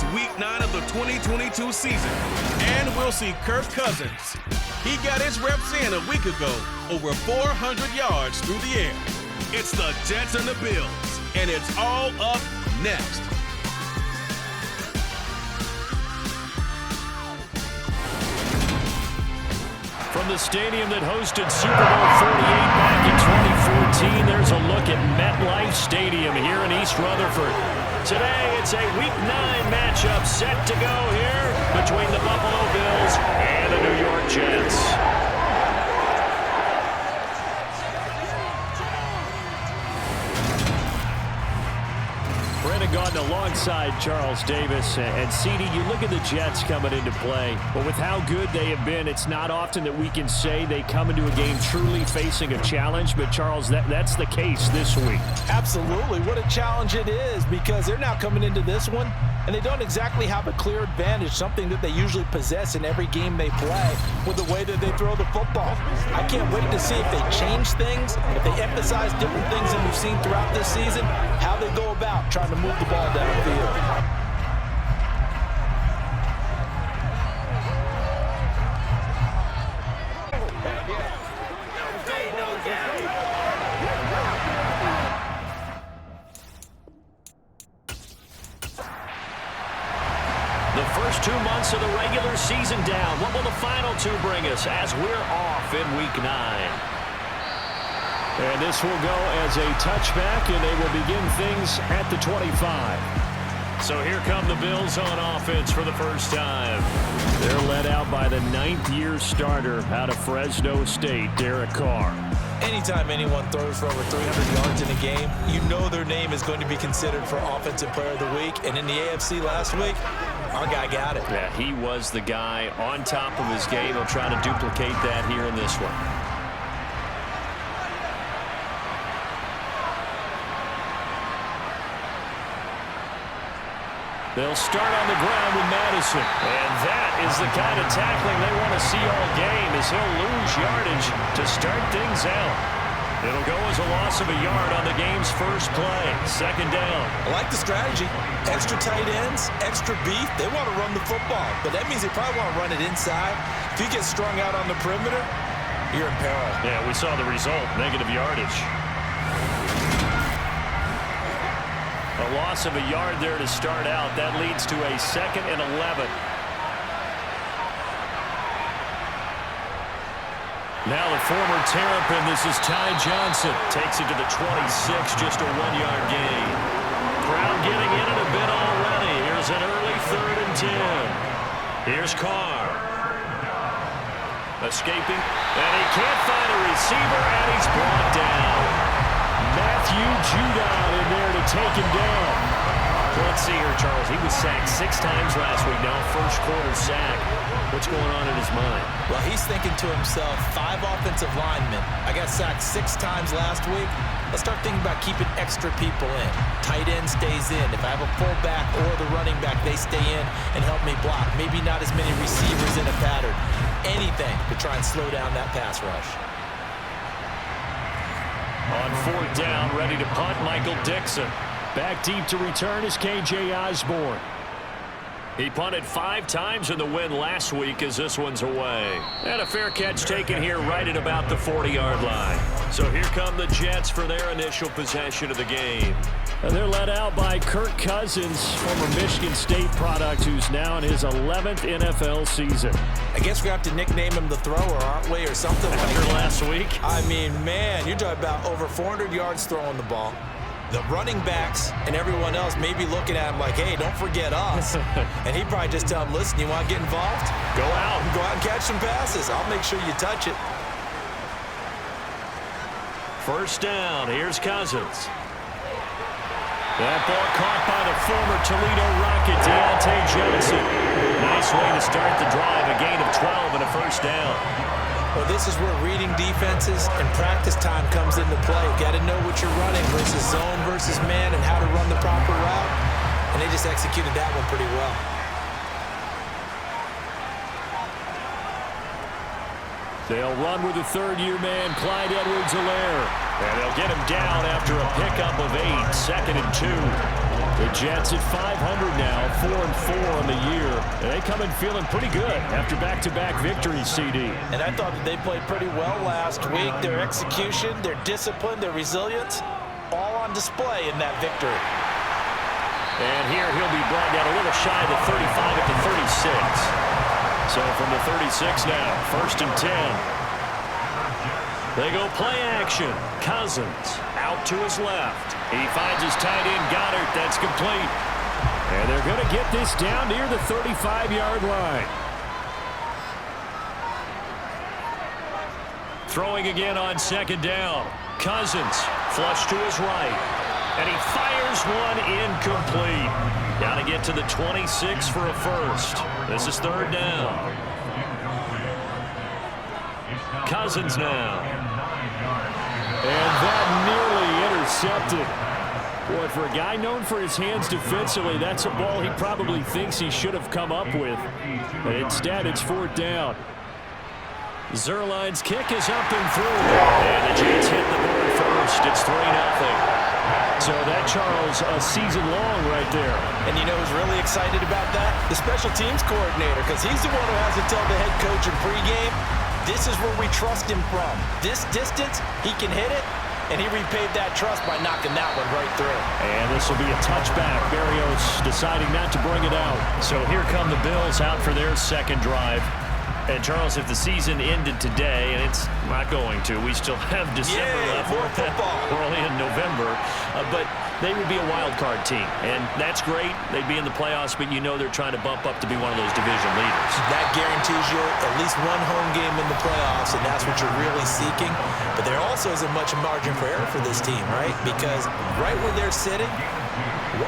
It's week 9 of the 2022 season, and we'll see Kirk Cousins. He got his reps in a week ago, over 400 yards through the air. It's the Jets and the Bills, and it's all up next. From the stadium that hosted Super Bowl 48 back in 2014, there's a look at MetLife Stadium here in East Rutherford. Today, it's a Week 9 matchup set to go here between the Buffalo Bills and the New York Jets. Brandon Gaudin alongside Charles Davis. And CD, you look at the Jets coming into play, but with how good they have been, it's not often that we can say they come into a game truly facing a challenge. But Charles, that's the case this week. Absolutely. What a challenge it is, because they're now coming into this one and they don't exactly have a clear advantage, something that they usually possess in every game they play with the way that they throw the football. I can't wait to see if they change things, if they emphasize different things than we've seen throughout this season, how they go about trying to move the ball downfield. The first 2 months of the regular season down. What will the final 2 bring us as we're off in Week 9? And this will go as a touchback, and they will begin things at the 25. So here come the Bills on offense for the first time. They're led out by the 9th-year starter out of Fresno State, Derek Carr. Anytime anyone throws for over 300 yards in a game, you know their name is going to be considered for Offensive Player of the Week. And in the AFC last week, our guy got it. Yeah, he was the guy on top of his game. He'll try to duplicate that here in this one. They'll start on the ground with Madison. And that is the kind of tackling they want to see all game, as he'll lose yardage to start things out. It'll go as a loss of a yard on the game's first play. Second down. I like the strategy. Extra tight ends, extra beef. They want to run the football, but that means they probably want to run it inside. If you get strung out on the perimeter, you're in peril. Yeah, we saw the result, negative yardage. A loss of a yard there to start out. That leads to a 2nd and 11. Now the former Terrapin, this is Ty Johnson. Takes it to the 26, just a 1-yard gain. Crowd getting in it a bit already. Here's an early 3rd and 10. Here's Carr. Escaping, and he can't find a receiver, and he's brought down. Matthew Judon in there to take him down. Let's see here, Charles. He was sacked 6 times last week. Now first quarter sack. What's going on in his mind? Well, he's thinking to himself, 5 offensive linemen. I got sacked 6 times last week. Let's start thinking about keeping extra people in. Tight end stays in. If I have a fullback or the running back, they stay in and help me block. Maybe not as many receivers in a pattern. Anything to try and slow down that pass rush. On 4th down, ready to punt, Michael Dixon. Back deep to return is K.J. Osborne. He punted 5 times in the win last week as this one's away. And a fair catch taken here right at about the 40-yard line. So here come the Jets for their initial possession of the game. And they're led out by Kirk Cousins, former Michigan State product, who's now in his 11th NFL season. I guess we have to nickname him the thrower, aren't we, or something like that. After last week? I mean, man, you're talking about over 400 yards throwing the ball. The running backs and everyone else may be looking at him like, hey, don't forget us. And he'd probably just tell him, listen, you want to get involved? Go out and catch some passes. I'll make sure you touch it. First down, here's Cousins. That ball caught by the former Toledo Rocket, Deontay Johnson. Nice way to start the drive, a gain of 12 and a first down. Well, this is where reading defenses and practice time comes into play. Got to know what you're running versus zone versus man and how to run the proper route. And they just executed that one pretty well. They'll run with the 3rd-year man, Clyde Edwards-Helaire. And they'll get him down after a pickup of 8, 2nd and 2. The Jets at 500 now, 4-4 on the year. And they come in feeling pretty good after back-to-back victories, CD. And I thought that they played pretty well last week. Their execution, their discipline, their resilience, all on display in that victory. And here he'll be brought down a little shy of the 35 at the 36. So from the 36 now, 1st and 10. They go play action. Cousins out to his left. He finds his tight end, Goddard. That's complete. And they're going to get this down near the 35-yard line. Throwing again on 2nd down. Cousins flush to his right. And he fires one incomplete. Got to get to the 26 for a first. This is 3rd down. Cousins now. And that nearly intercepted. Boy, for a guy known for his hands defensively, that's a ball he probably thinks he should have come up with. But instead, it's 4th down. Zerline's kick is up and through. And the Jets hit the board first. It's 3-0. So that, Charles, a season long right there. And you know who's really excited about that? The special teams coordinator, because he's the one who has to tell the head coach in pregame, this is where we trust him from. This distance, he can hit it, and he repaid that trust by knocking that one right through. And this will be a touchback. Berrios deciding not to bring it out. So here come the Bills out for their 2nd drive. And, Charles, if the season ended today, and it's not going to, we still have December left. More football. We're only in November. But they would be a wild card team. And that's great. They'd be in the playoffs, but you know they're trying to bump up to be one of those division leaders. That guarantees you at least one home game in the playoffs, and that's what you're really seeking. But there also isn't much margin for error for this team, right? Because right where they're sitting,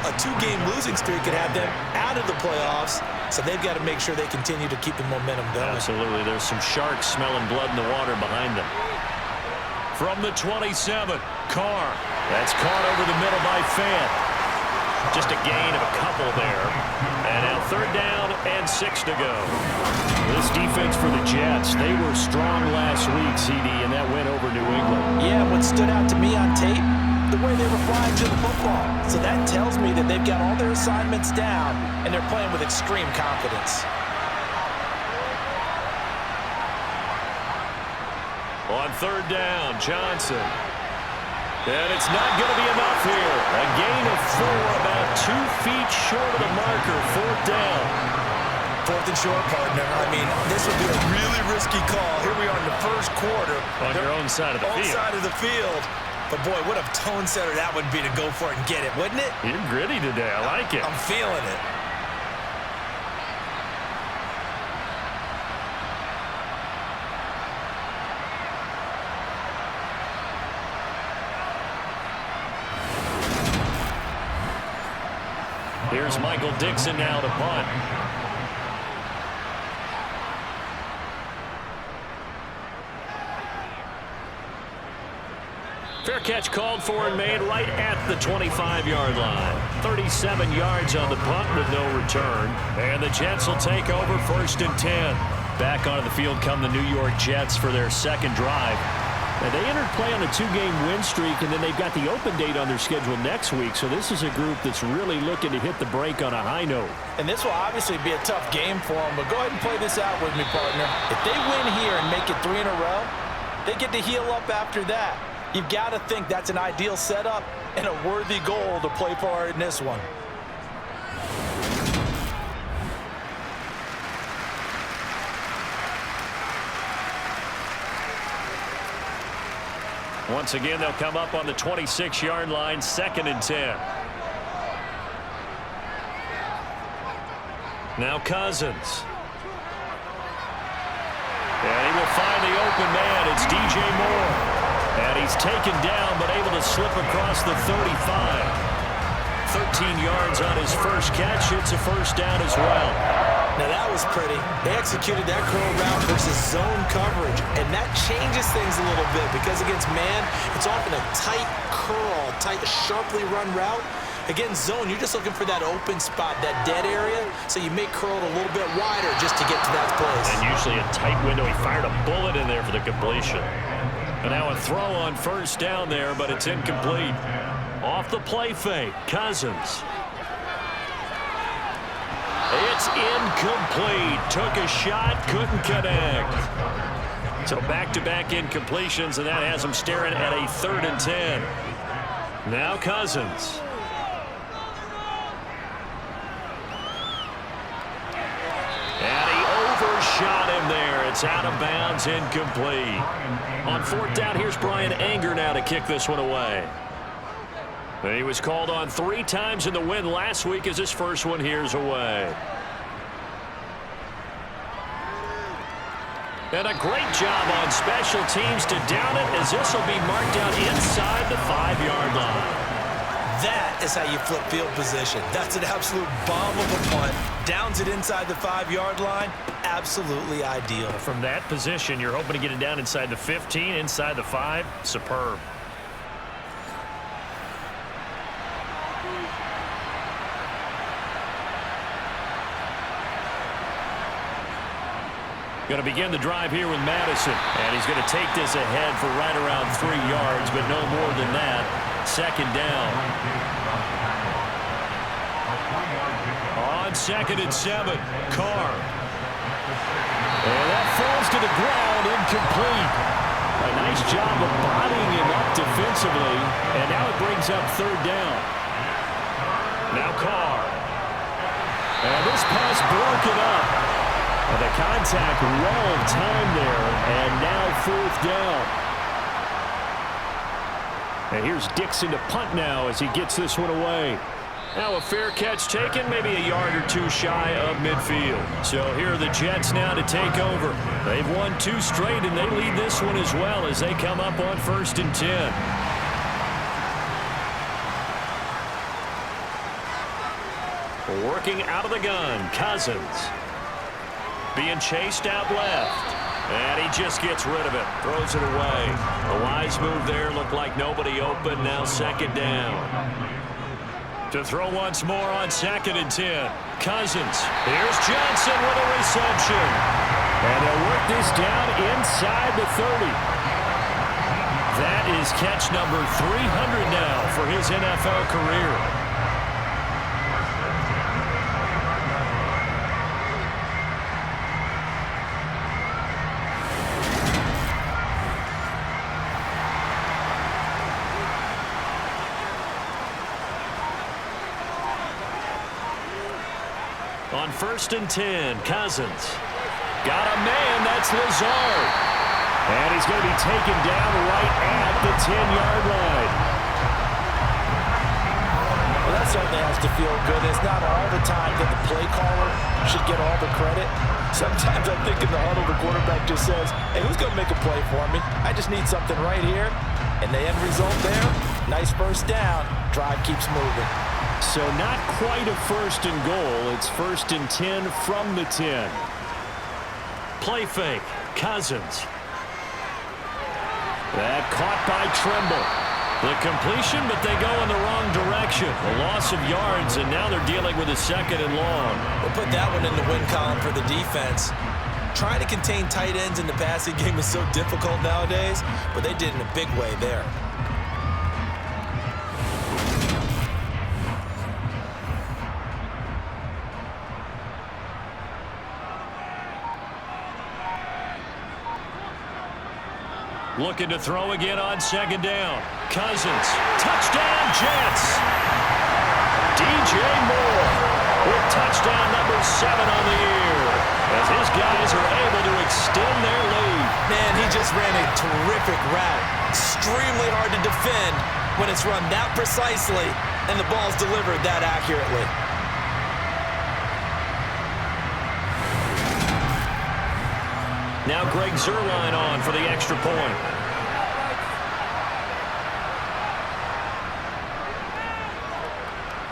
a 2-game losing streak could have them out of the playoffs, so they've got to make sure they continue to keep the momentum going. Absolutely. There's some sharks smelling blood in the water behind them. From the 27, Carr. That's caught over the middle by Fant. Just a gain of a couple there. And now 3rd down and 6 to go. This defense for the Jets, they were strong last week, CD, and that went over New England. Yeah, what stood out to me on tape, the way they were flying to the football. So that tells me that they've got all their assignments down, and they're playing with extreme confidence. On 3rd down, Johnson. And it's not going to be enough here. A gain of 4, about 2 feet short of the marker. 4th down. 4th and short, partner. I mean, this would be a really risky call. Here we are in the 1st quarter. On your own side of the field. Own side of the field. But, boy, what a tone setter that would be to go for it and get it, wouldn't it? You're gritty today. I like it. I'm feeling it. Here's Michael Dixon now to punt. Fair catch called for and made right at the 25-yard line. 37 yards on the punt with no return. And the Jets will take over 1st and 10. Back onto the field come the New York Jets for their 2nd drive. Now, they entered play on a 2-game win streak, and then they've got the open date on their schedule next week. So this is a group that's really looking to hit the break on a high note. And this will obviously be a tough game for them, but go ahead and play this out with me, partner. If they win here and make it 3 in a row, they get to heal up after that. You've got to think that's an ideal setup and a worthy goal to play for in this one. Once again, they'll come up on the 26-yard line, 2nd and 10. Now Cousins. And he will find the open man. It's DJ Moore. And he's taken down, but able to slip across the 35. 13 yards on his first catch. It's a 1st down as well. Now that was pretty. They executed that curl route versus zone coverage, and that changes things a little bit because against man, it's often a tight curl, sharply run route. Against zone, you're just looking for that open spot, that dead area, so you may curl it a little bit wider just to get to that place. And usually a tight window. He fired a bullet in there for the completion. And now a throw on first down there, but it's incomplete. Off the play fake, Cousins. It's incomplete. Took a shot, couldn't connect. So back-to-back incompletions, and that has him staring at a 3rd and 10. Now Cousins. And he overshot him there. It's out of bounds, incomplete. On 4th down, here's Brian Anger now to kick this one away. And he was called on 3 times in the win last week as his first one here's away. And a great job on special teams to down it, as this will be marked out inside the 5-yard line. That is how you flip field position. That's an absolute bomb of a punt. Downs it inside the 5-yard line. Absolutely ideal. From that position, you're hoping to get it down inside the 15, inside the 5. Superb. Going to begin the drive here with Madison. And he's going to take this ahead for right around 3 yards, but no more than that. 2nd down. On 2nd and 7, Carr. And that falls to the ground, incomplete. A nice job of bodying him up defensively. And now it brings up 3rd down. Now Carr. And this pass broken up. And the contact well timed there, and now 4th down. And here's Dixon to punt now as he gets this one away. Now a fair catch taken, maybe a yard or 2 shy of midfield. So here are the Jets now to take over. They've won 2 straight, and they lead this one as well as they come up on 1st and 10. Working out of the gun, Cousins. Being chased out left. And he just gets rid of it. Throws it away. A wise move there. Looked like nobody open. Now 2nd down. To throw once more on 2nd and 10. Cousins. Here's Johnson with a reception. And they'll work this down inside the 30. That is catch number 300 now for his NFL career. On 1st and 10, Cousins. Got a man, that's Lazard. And he's going to be taken down right at the 10-yard line. Well, that certainly has to feel good. It's not all the time that the play caller should get all the credit. Sometimes I think in the huddle, the quarterback just says, hey, who's going to make a play for me? I just need something right here. And the end result there, nice 1st down. Drive keeps moving. So not quite a 1st and goal. It's 1st and 10 from the 10. Play fake. Cousins. That caught by Trimble. The completion, but they go in the wrong direction. A loss of yards, and now they're dealing with a 2nd and long. We'll put that one in the win column for the defense. Trying to contain tight ends in the passing game is so difficult nowadays, but they did in a big way there. Looking to throw again on 2nd down. Cousins. Touchdown, Jets. DJ Moore with touchdown number 7 on the year, as his guys are able to extend their lead. Man, he just ran a terrific route. Extremely hard to defend when it's run that precisely and the ball's delivered that accurately. Now Greg Zuerlein on for the extra point.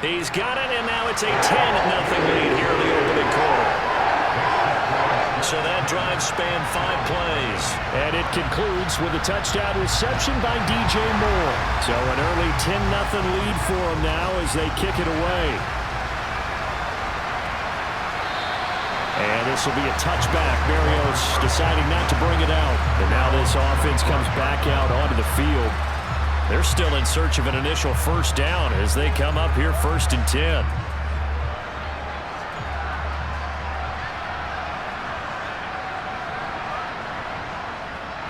He's got it, and now it's a 10-0 lead here in the opening quarter. So that drive spanned 5 plays. And it concludes with a touchdown reception by DJ Moore. So an early 10-0 lead for them now as they kick it away. And this will be a touchback. Berrios deciding not to bring it out. And now this offense comes back out onto the field. They're still in search of an initial first down as they come up here 1st and 10.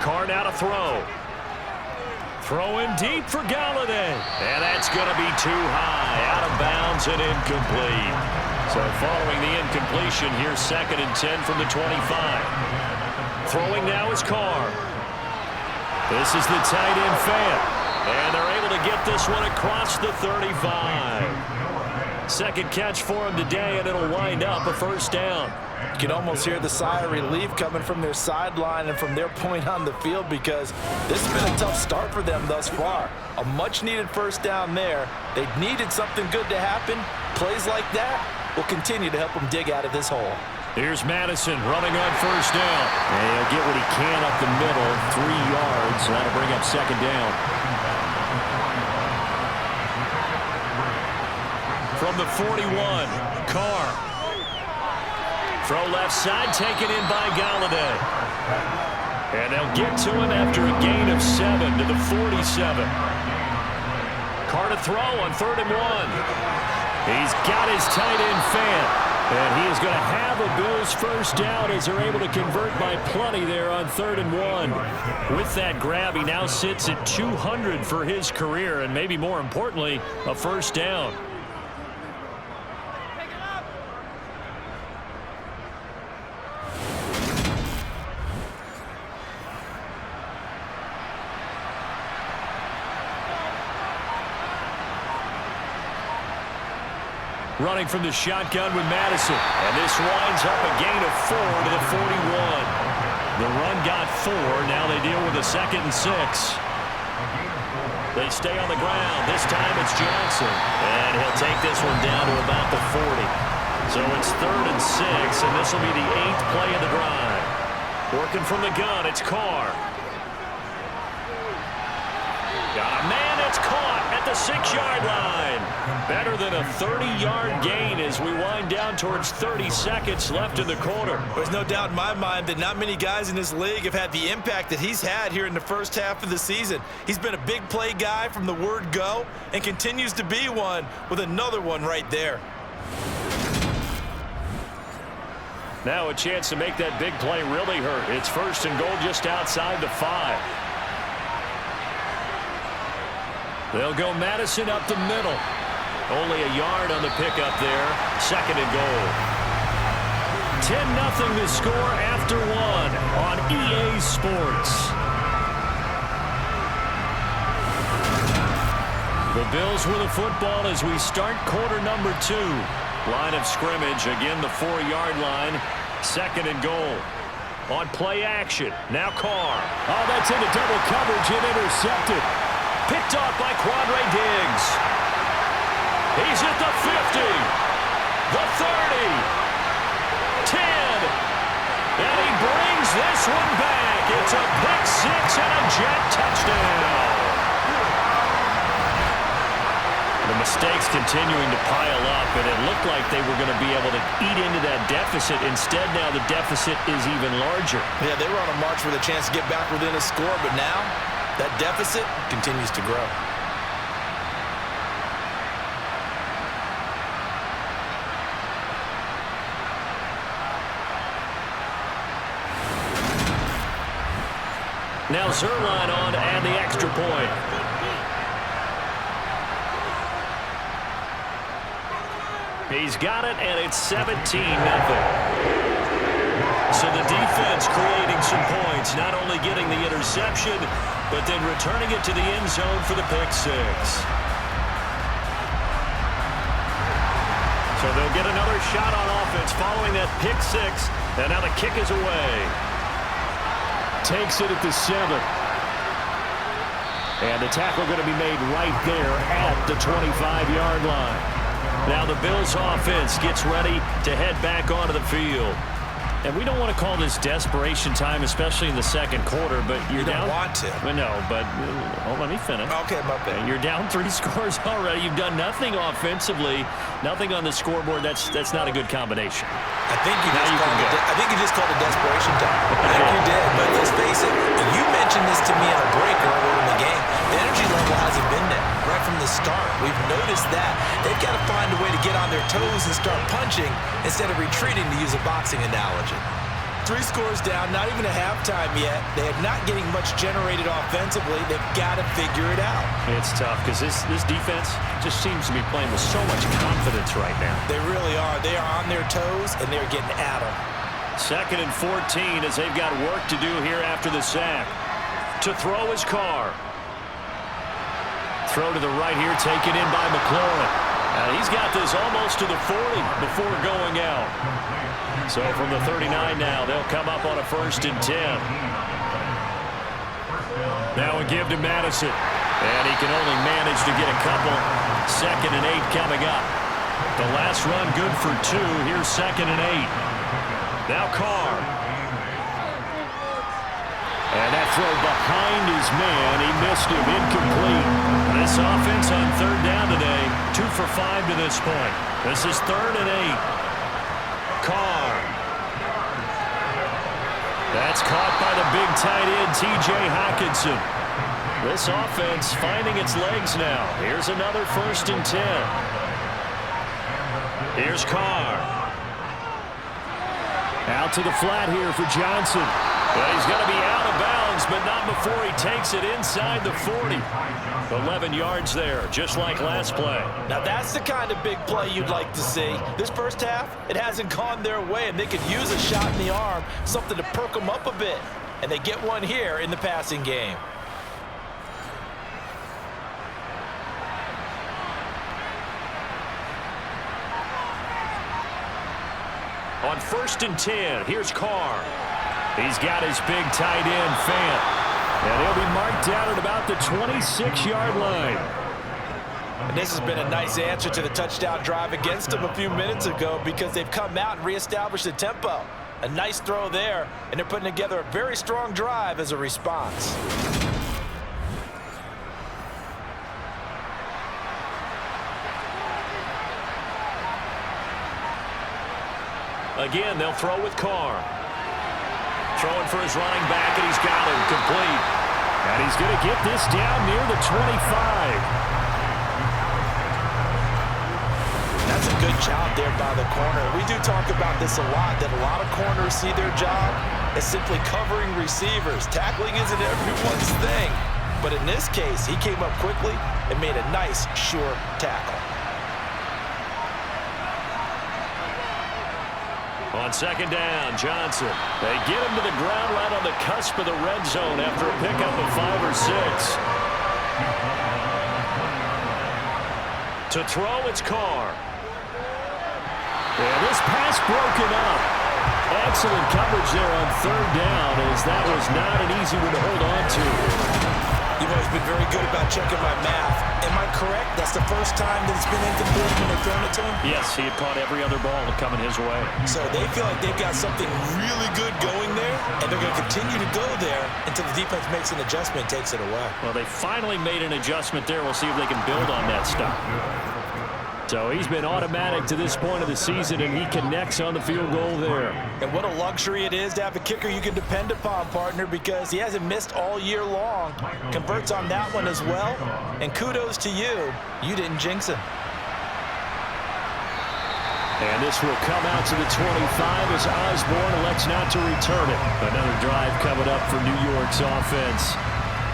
Carr now to throw. Throwing deep for Galladay. And that's going to be too high. Out of bounds and incomplete. So following the incompletion, here's 2nd and 10 from the 25. Throwing now is Carr. This is the tight end Fant. And they're able to get this one across the 35. Second catch for him today, and it'll wind up a first down. You can almost hear the sigh of relief coming from their sideline and from their point on the field because this has been a tough start for them thus far. A much-needed first down there. They needed something good to happen. Plays like that will continue to help them dig out of this hole. Here's Madison running on first down. And he'll get what he can up the middle, 3 yards. So that'll bring up 2nd down. From the 41, Carr. Throw left side, taken in by Galladay. And they'll get to him after a gain of 7 to the 47. Carr to throw on 3rd and 1. He's got his tight end Fant. And he is going to have a Bills first down as they're able to convert by plenty there on 3rd and 1. With that grab, he now sits at 200 for his career, and maybe more importantly, a first down. Running from the shotgun with Madison. And this winds up a gain of 4 to the 41. The run got 4. Now they deal with a 2nd and 6. They stay on the ground. This time it's Johnson. And he'll take this one down to about the 40. So it's 3rd and 6. And this will be the 8th play of the drive. Working from the gun, it's Carr. Got a man that's caught at the 6-yard line. Better than a 30-yard gain as we wind down towards 30 seconds left in the quarter. There's no doubt in my mind that not many guys in this league have had the impact that he's had here in the first half of the season. He's been a big play guy from the word go and continues to be one with another one right there. Now a chance to make that big play really hurt. It's 1st and goal just outside the 5. They'll go Madison up the middle. Only a yard on the pickup there. 2nd and goal. 10-0 the score after 1 on EA Sports. The Bills with the football as we start quarter number 2. Line of scrimmage, again the 4-yard line. 2nd and goal. On play action, now Carr. Oh, that's into double coverage and intercepted. Picked off by Quandre Diggs. He's at the 50, the 30, 10, and he brings this one back. It's a pick 6 and a jet touchdown. The mistakes continuing to pile up, and it looked like they were going to be able to eat into that deficit. Instead, now the deficit is even larger. Yeah, they were on a march with a chance to get back within a score, but now that deficit continues to grow. Now Zerline on to add the extra point. He's got it, and it's 17-0. So the defense creating some points, not only getting the interception, but then returning it to the end zone for the pick 6. So they'll get another shot on offense following that pick 6, and now the kick is away. Takes it at the 7. And the tackle going to be made right there at the 25-yard line. Now the Bills offense gets ready to head back onto the field. And we don't want to call this desperation time, especially in the second quarter, but you're down. You don't want to. No, but let me finish. Okay, my bad. You're down 3 scores already. You've done nothing offensively, nothing on the scoreboard. That's not a good combination. I think you just called it desperation time. I think you did, but let's face it. You mentioned this to me on a break earlier in the game. The energy level hasn't been there right from the start. We've noticed that. They've got to find a way to get on their toes and start punching instead of retreating, to use a boxing analogy. 3 scores down, not even a halftime yet. They are not getting much generated offensively. They've got to figure it out. It's tough because this defense just seems to be playing with so much confidence right now. They really are. They are on their toes, and they're getting at them. 2nd and 14 as they've got work to do here after the sack. To throw is Carr. Throw to the right here, taken in by McLaurin. He's got this almost to the 40 before going out. So from the 39 now, they'll come up on a 1st and 10. Now a give to Madison. And he can only manage to get a couple. 2nd and 8 coming up. The last run good for 2. Here's 2nd and 8. Now Carr. And that throw behind his man. He missed him. Incomplete. This offense on 3rd down today. 2 for 5 to this point. This is 3rd and 8. Carr. That's caught by the big tight end, T.J. Hockenson. This offense finding its legs now. Here's another 1st and 10. Here's Carr. Out to the flat here for Johnson. Well, he's going to be out of bounds, but not before he takes it inside the 40. 11 yards there, just like last play. Now, that's the kind of big play you'd like to see. This first half, it hasn't gone their way, and they could use a shot in the arm, something to perk them up a bit. And they get one here in the passing game. On 1st and 10, here's Carr. He's got his big tight end, Fant. And he'll be marked down at about the 26-yard line. And this has been a nice answer to the touchdown drive against them a few minutes ago because they've come out and reestablished the tempo. A nice throw there, and they're putting together a very strong drive as a response. Again, they'll throw with Carr. Throwing for his running back, and he's got him complete. And he's going to get this down near the 25. That's a good job there by the corner. We do talk about this a lot, that a lot of corners see their job as simply covering receivers. Tackling isn't everyone's thing. But in this case, he came up quickly and made a nice, sure tackle. On 2nd down, Johnson. They get him to the ground right on the cusp of the red zone after a pickup of 5 or 6. To throw, it's Carr. And this pass broken up. Excellent coverage there on 3rd down, as that was not an easy one to hold on to. You've always been very good about checking my math. Am I correct? That's the first time that it's been incomplete when they've thrown it to him? Yes, he had caught every other ball coming his way. So they feel like they've got something really good going there, and they're going to continue to go there until the defense makes an adjustment and takes it away. Well, they finally made an adjustment there. We'll see if they can build on that stuff. So he's been automatic to this point of the season, and he connects on the field goal there. And what a luxury it is to have a kicker you can depend upon, partner, because he hasn't missed all year long. Converts on that one as well. And kudos to you. You didn't jinx him. And this will come out to the 25 as Osborne elects not to return it. Another drive coming up for New York's offense.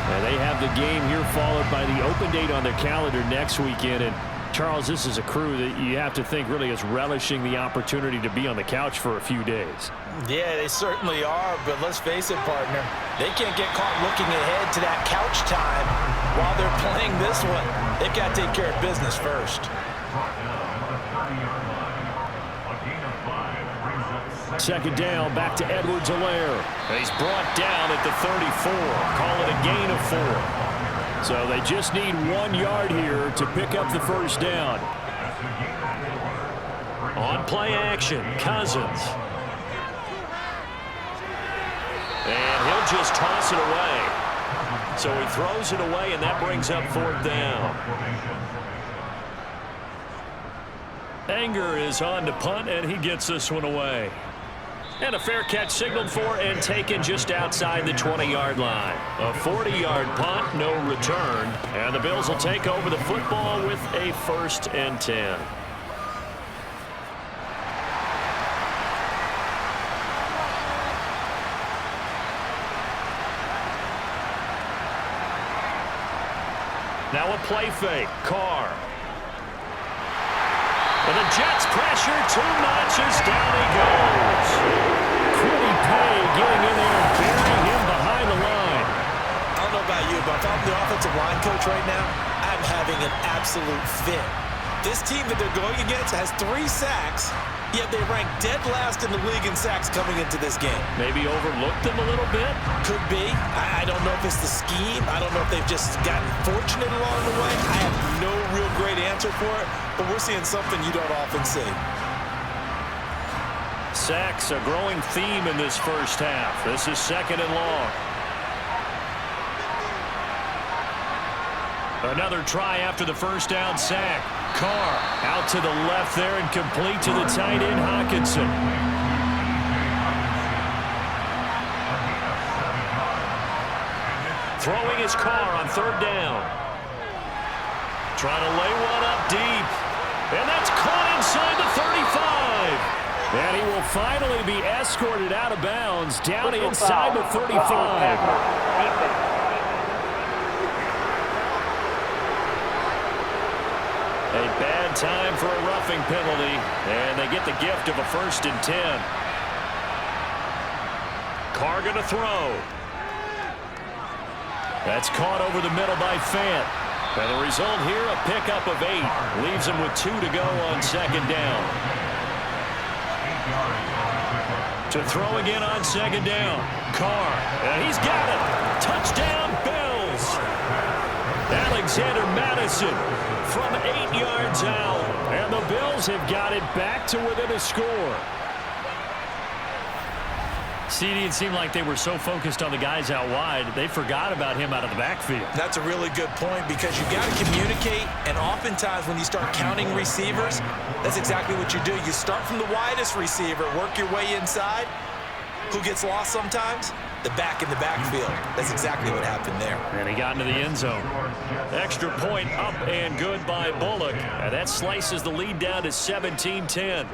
And they have the game here followed by the open date on their calendar next weekend. And Charles, this is a crew that you have to think really is relishing the opportunity to be on the couch for a few days. Yeah, they certainly are, but let's face it, partner. They can't get caught looking ahead to that couch time while they're playing this one. They've got to take care of business first. Second down, back to Edwards-Helaire. He's brought down at the 34. Call it a gain of 4. So they just need 1 yard here to pick up the first down. On play action, Cousins. And he'll just toss it away. So he throws it away, and that brings up 4th down. Anger is on to punt, and he gets this one away. And a fair catch signaled for and taken just outside the 20-yard line. A 40-yard punt, no return. And the Bills will take over the football with a 1st and 10. Now a play fake. Carr. And the Jets pressure 2 notches. Down he goes. Quiddy Pay getting in there and burying him behind the line. I don't know about you, but if I'm the offensive line coach right now, I'm having an absolute fit. This team that they're going against has 3 sacks, yet they rank dead last in the league in sacks coming into this game. Maybe overlooked them a little bit? Could be. I don't know if it's the scheme. I don't know if they've just gotten fortunate along the way. I have no real great answer for it, but we're seeing something you don't often see. Sacks, a growing theme in this first half. This is 2nd and long. Another try after the first down sack. Carr out to the left there and complete to the tight end, Hawkinson. Throwing his Carr on 3rd down. Trying to lay one up deep. And that's caught inside the 35. And he will finally be escorted out of bounds down inside the 35. A bad time for a roughing penalty, and they get the gift of a 1st and 10. Carr going to throw. That's caught over the middle by Fant. And the result here, a pickup of 8. Leaves him with 2 to go on 2nd down. To throw again on 2nd down. Carr, and he's got it. Touchdown, Bills. Alexander Madison from 8 yards out. And the Bills have got it back to within a score. CD, it seemed like they were so focused on the guys out wide, they forgot about him out of the backfield. That's a really good point because you've got to communicate, and oftentimes when you start counting receivers, that's exactly what you do. You start from the widest receiver, work your way inside. Who gets lost sometimes? The back in the backfield. That's exactly what happened there. And he got into the end zone. Extra point up and good by Bullock. And that slices the lead down to 17-10.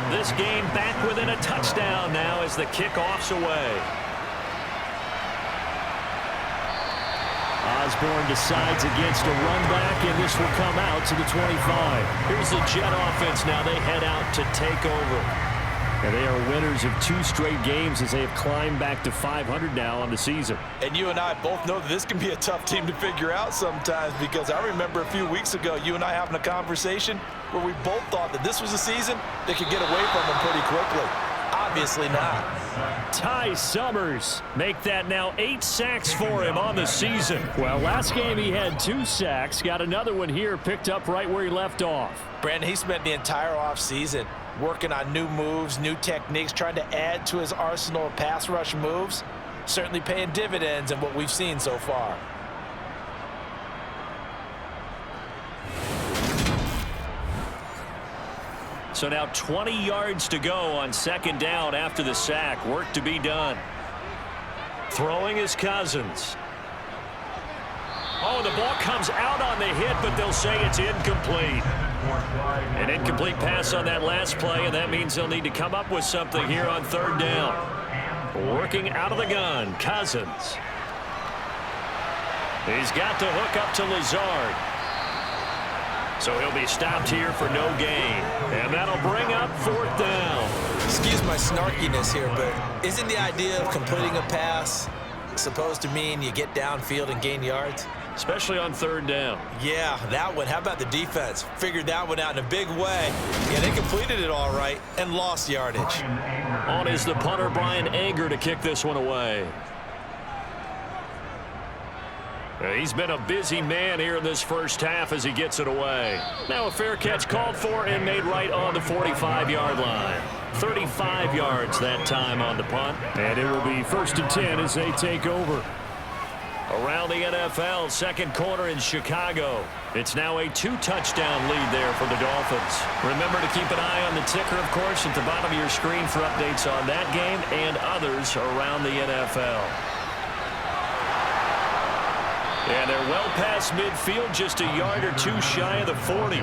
This game back within a touchdown now as the kickoff's away. Osborne decides against a run back, and this will come out to the 25. Here's the Jet offense now. They head out to take over. And they are winners of 2 straight games as they have climbed back to 500 now on the season. And you and I both know that this can be a tough team to figure out sometimes because I remember a few weeks ago you and I having a conversation where we both thought that this was a season that could get away from them pretty quickly. Obviously not. Ty Summers make that now 8 sacks for him on the season. Well, last game he had 2 sacks. Got another one here picked up right where he left off. Brandon, he spent the entire offseason working on new moves, new techniques, trying to add to his arsenal of pass rush moves. Certainly paying dividends in what we've seen so far. So now 20 yards to go on 2nd down after the sack. Work to be done. Throwing is Cousins. Oh, the ball comes out on the hit, but they'll say it's incomplete. An incomplete pass on that last play, and that means they'll need to come up with something here on 3rd down. Working out of the gun, Cousins. He's got to hook up to Lazard. So he'll be stopped here for no gain. And that'll bring up 4th down. Excuse my snarkiness here, but isn't the idea of completing a pass supposed to mean you get downfield and gain yards? Especially on 3rd down. Yeah, that one. How about the defense? Figured that one out in a big way. Yeah, they completed it all right and lost yardage. On is the punter, Brian Anger, to kick this one away. He's been a busy man here in this first half as he gets it away. Now a fair catch called for and made right on the 45-yard line. 35 yards that time on the punt. And it will be 1st and 10 as they take over. Around the NFL, second quarter in Chicago. It's now a 2-touchdown lead there for the Dolphins. Remember to keep an eye on the ticker, of course, at the bottom of your screen for updates on that game and others around the NFL. And they're well past midfield, just a yard or two shy of the 40.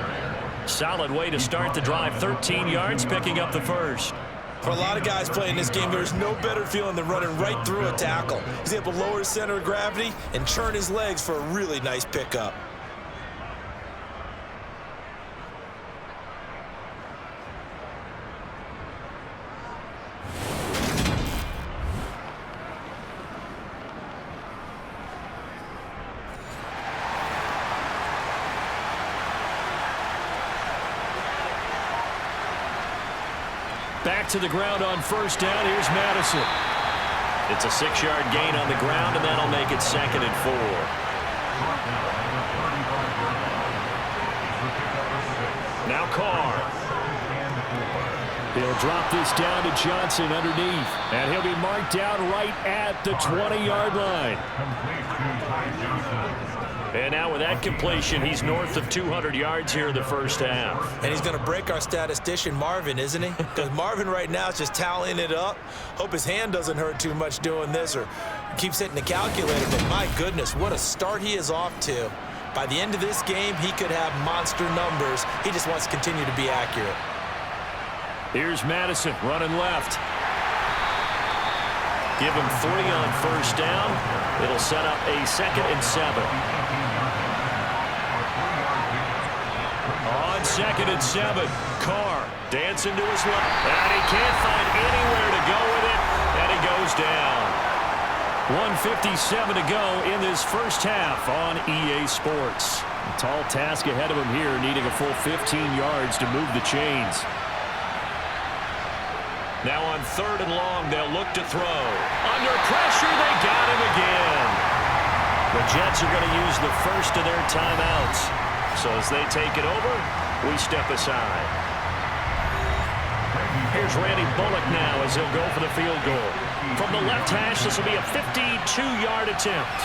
Solid way to start the drive, 13 yards, picking up the first. For a lot of guys playing this game, there's no better feeling than running right through a tackle. He's able to lower his center of gravity and churn his legs for a really nice pickup. Back to the ground on first down. Here's Madison. It's a 6-yard gain on the ground, and that'll make it 2nd and 4. Now Carr. He'll drop this down to Johnson underneath, and he'll be marked down right at the 20-yard line. And now with that completion, he's north of 200 yards here in the first half. And he's going to break our statistician, Marvin, isn't he? Because Marvin right now is just tallying it up. Hope his hand doesn't hurt too much doing this or keeps hitting the calculator. But my goodness, what a start he is off to. By the end of this game, he could have monster numbers. He just wants to continue to be accurate. Here's Madison running left. Give him 3 on first down. It'll set up a 2nd and 7. On 2nd and 7, Carr dancing to his left. And he can't find anywhere to go with it, and he goes down. 1:57 to go in this first half on EA Sports. A tall task ahead of him here, needing a full 15 yards to move the chains. Now on 3rd and long, they'll look to throw. Under pressure, they got him again. The Jets are going to use the first of their timeouts. So as they take it over, we step aside. Here's Randy Bullock now as he'll go for the field goal. From the left hash, this will be a 52-yard attempt.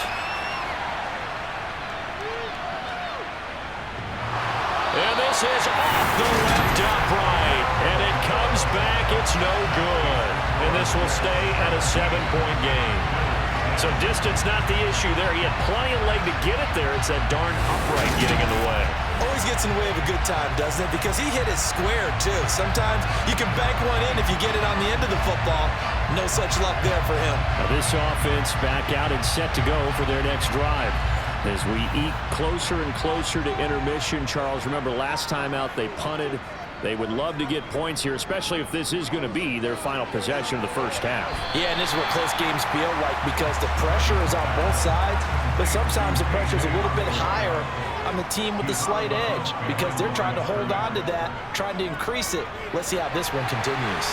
And this is off the left upright. And it comes back. It's no good. And this will stay at a 7-point game. So distance not the issue there. He had plenty of leg to get it there. It's that darn upright getting in the way. Always gets in the way of a good time, doesn't it? Because he hit it square, too. Sometimes you can bank one in if you get it on the end of the football. No such luck there for him. Now this offense back out and set to go for their next drive. As we eat closer and closer to intermission, Charles, remember last time out they punted. They would love to get points here, especially if this is going to be their final possession of the first half. Yeah, and this is what close games feel like because the pressure is on both sides, but sometimes the pressure is a little bit higher on the team with the slight edge because they're trying to hold on to that, trying to increase it. Let's see how this one continues.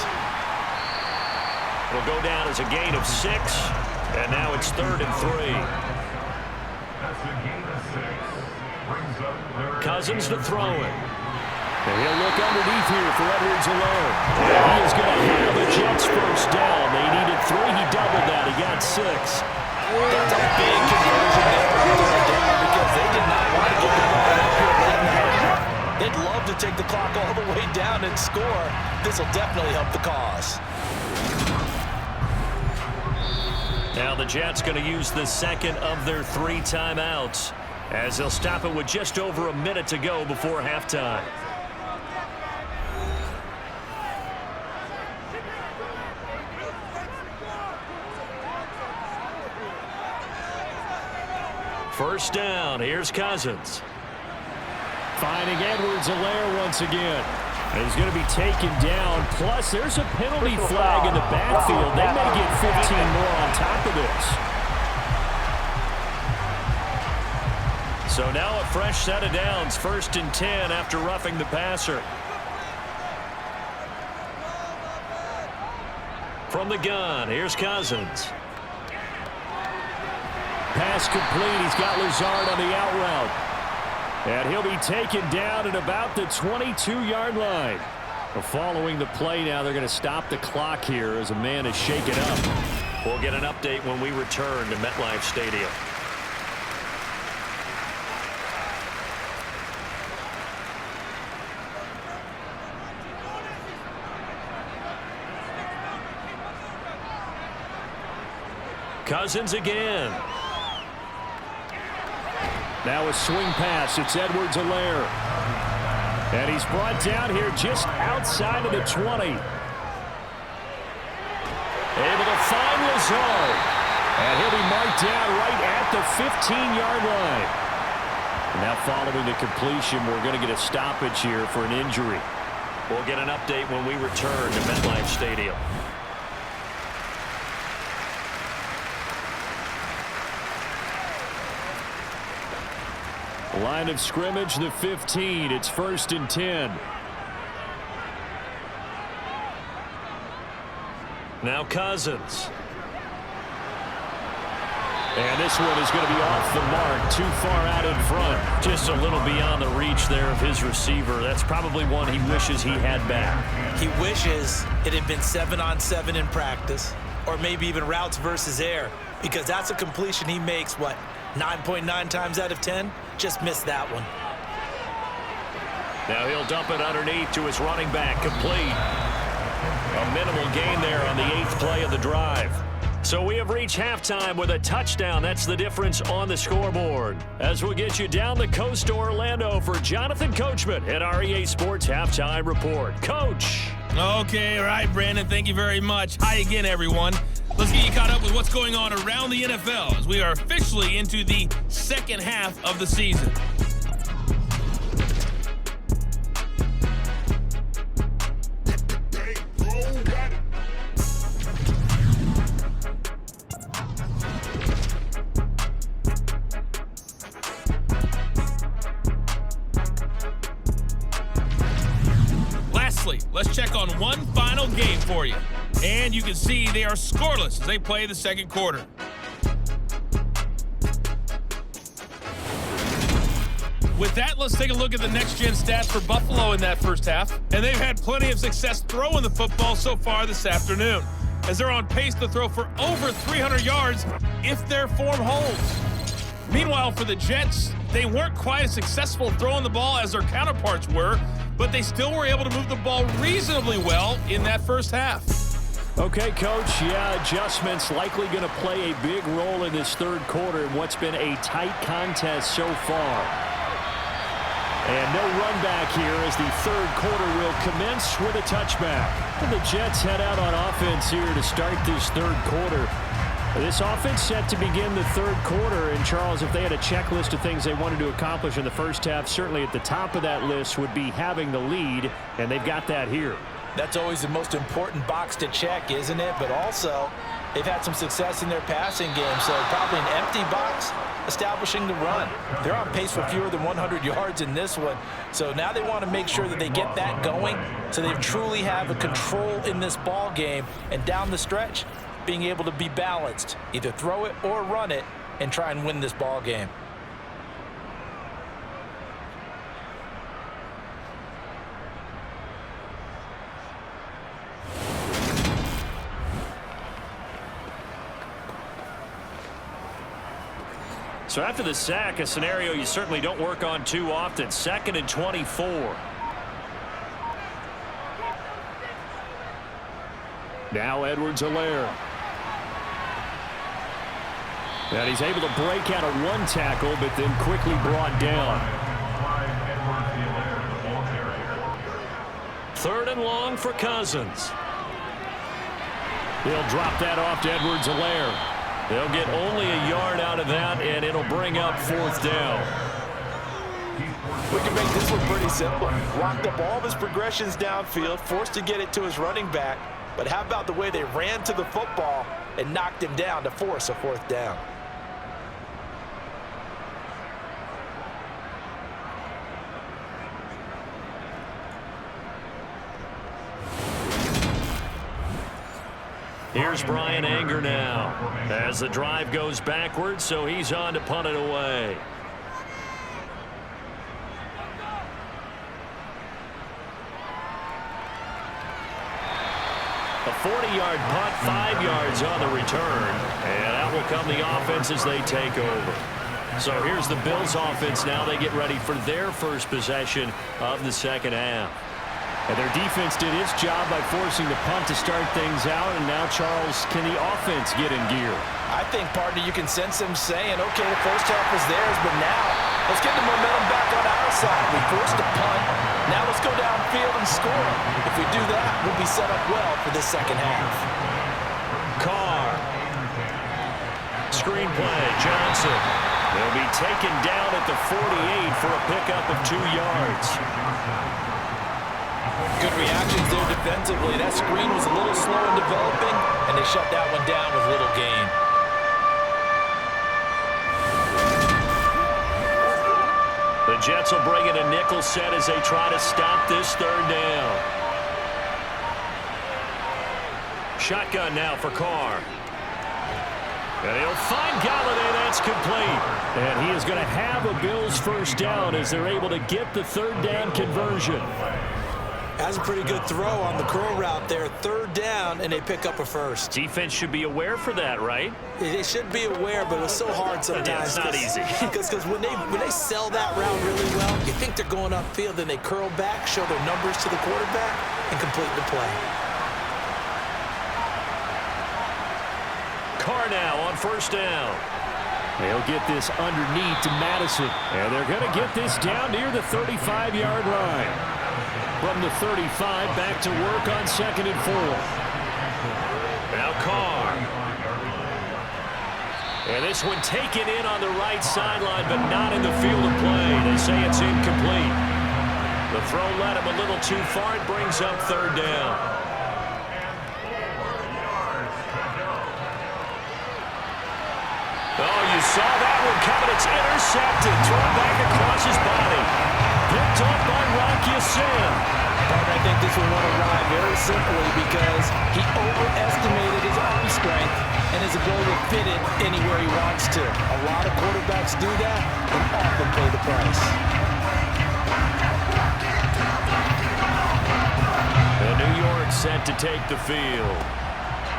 It'll go down as a gain of 6, and now it's 3rd and 3. Cousins to throw it. And he'll look underneath here for Edwards-Helaire. He is going to have the Jets first down. They needed 3. He doubled that. He got 6. That's a big conversion there because they did not want to get the ball up here late in the half. They'd love to take the clock all the way down and score. This will definitely help the cause. Now the Jets going to use the second of their 3 timeouts as they'll stop it with just over a minute to go before halftime. First down, here's Cousins. Finding Edwards-Helaire once again. And he's going to be taken down. Plus, there's a penalty flag in the backfield. They may get 15 more on top of this. So now a fresh set of downs, 1st and 10 after roughing the passer. From the gun, here's Cousins. Pass complete. He's got Lazard on the out route. And he'll be taken down at about the 22-yard line. Following the play now, they're going to stop the clock here as a man is shaken up. We'll get an update when we return to MetLife Stadium. Cousins again. Now a swing pass. It's Edwards-Helaire. And he's brought down here just outside of the 20. Able to find Lazard. And he'll be marked down right at the 15-yard line. And now following the completion, we're going to get a stoppage here for an injury. We'll get an update when we return to MetLife Stadium. Line of scrimmage, the 15. It's 1st and 10. Now Cousins. And this one is going to be off the mark, too far out in front. Just a little beyond the reach there of his receiver. That's probably one he wishes he had back. He wishes it had been 7-on-7 in practice, or maybe even routes versus air, because that's a completion he makes, 9.9 times out of 10? Just missed that one. Now he'll dump it underneath to his running back, complete. A minimal gain there on the 8th play of the drive. So we have reached halftime with a touchdown. That's the difference on the scoreboard. As we'll get you down the coast to Orlando for Jonathan Coachman at our EA Sports Halftime Report. Coach. Okay, all right, Brandon, thank you very much. Hi again, everyone. Let's get you caught up with what's going on around the NFL as we are officially into the second half of the season. Lastly, let's check on one final game for you. And you can see they are scoreless as they play the second quarter. With that, let's take a look at the next-gen stats for Buffalo in that first half. And they've had plenty of success throwing the football so far this afternoon, as they're on pace to throw for over 300 yards if their form holds. Meanwhile, for the Jets, they weren't quite as successful throwing the ball as their counterparts were, but they still were able to move the ball reasonably well in that first half. Okay, Coach, adjustments likely going to play a big role in this third quarter in what's been a tight contest so far. And no run back here as the third quarter will commence with a touchback. And the Jets head out on offense here to start this third quarter. This offense set to begin the third quarter. And, Charles, if they had a checklist of things they wanted to accomplish in the first half, certainly at the top of that list would be having the lead, and they've got that here. That's always the most important box to check, isn't it? But also, they've had some success in their passing game, so probably an empty box establishing the run. They're on pace for fewer than 100 yards in this one, so now they want to make sure that they get that going so they truly have a control in this ball game, and down the stretch, being able to be balanced, either throw it or run it, and try and win this ball game. So after the sack, a scenario you certainly don't work on too often. 2nd and 24. Now Edwards-Helaire. And he's able to break out of one tackle, but then quickly brought down. 3rd and long for Cousins. He'll drop that off to Edwards-Helaire. They'll get only a yard out of that, and it'll bring up 4th down. We can make this one pretty simple. Locked up all of his progressions downfield, forced to get it to his running back. But how about the way they ran to the football and knocked him down to force a 4th down? Here's Brian Anger now as the drive goes backwards, so he's on to punt it away. A 40-yard punt, 5 yards on the return, and out will come the offense as they take over. So here's the Bills offense now. They get ready for their first possession of the second half. And their defense did its job by forcing the punt to start things out, and now, Charles, can the offense get in gear? I think, partner, you can sense them saying, okay, the first half was theirs, but now let's get the momentum back on our side. We forced a punt. Now let's go downfield and score. If we do that, we'll be set up well for the second half. Carr. Screenplay, Johnson. They'll be taken down at the 48 for a pickup of 2 yards. Good reactions there defensively. That screen was a little slow in developing, and they shut that one down with little gain. The Jets will bring in a nickel set as they try to stop this third down. Shotgun now for Carr. And he'll find Galladay. That's complete. And he is going to have a Bills first down as they're able to get the third down conversion. That's a pretty good throw on the curl route there. Third down, and they pick up a first. Defense should be aware for that, right? They should be aware, but it's so hard sometimes. Yeah, it's not easy. Because when they sell that route really well, you think they're going upfield, then they curl back, show their numbers to the quarterback, and complete the play. Carr now on first down. They'll get this underneath to Madison, and they're going to get this down near the 35-yard line. From the 35, back to work on 2nd and 4. Now Carr. And this one taken in on the right sideline, but not in the field of play. They say it's incomplete. The throw led him a little too far. It brings up third down. Oh, you saw that one coming. It's intercepted. Thrown back across his body. Picked up by Rocky Sin. But I think this one won't arrive very simply because he overestimated his arm strength and his ability to fit it anywhere he wants to. A lot of quarterbacks do that and often pay the price. And New York set to take the field.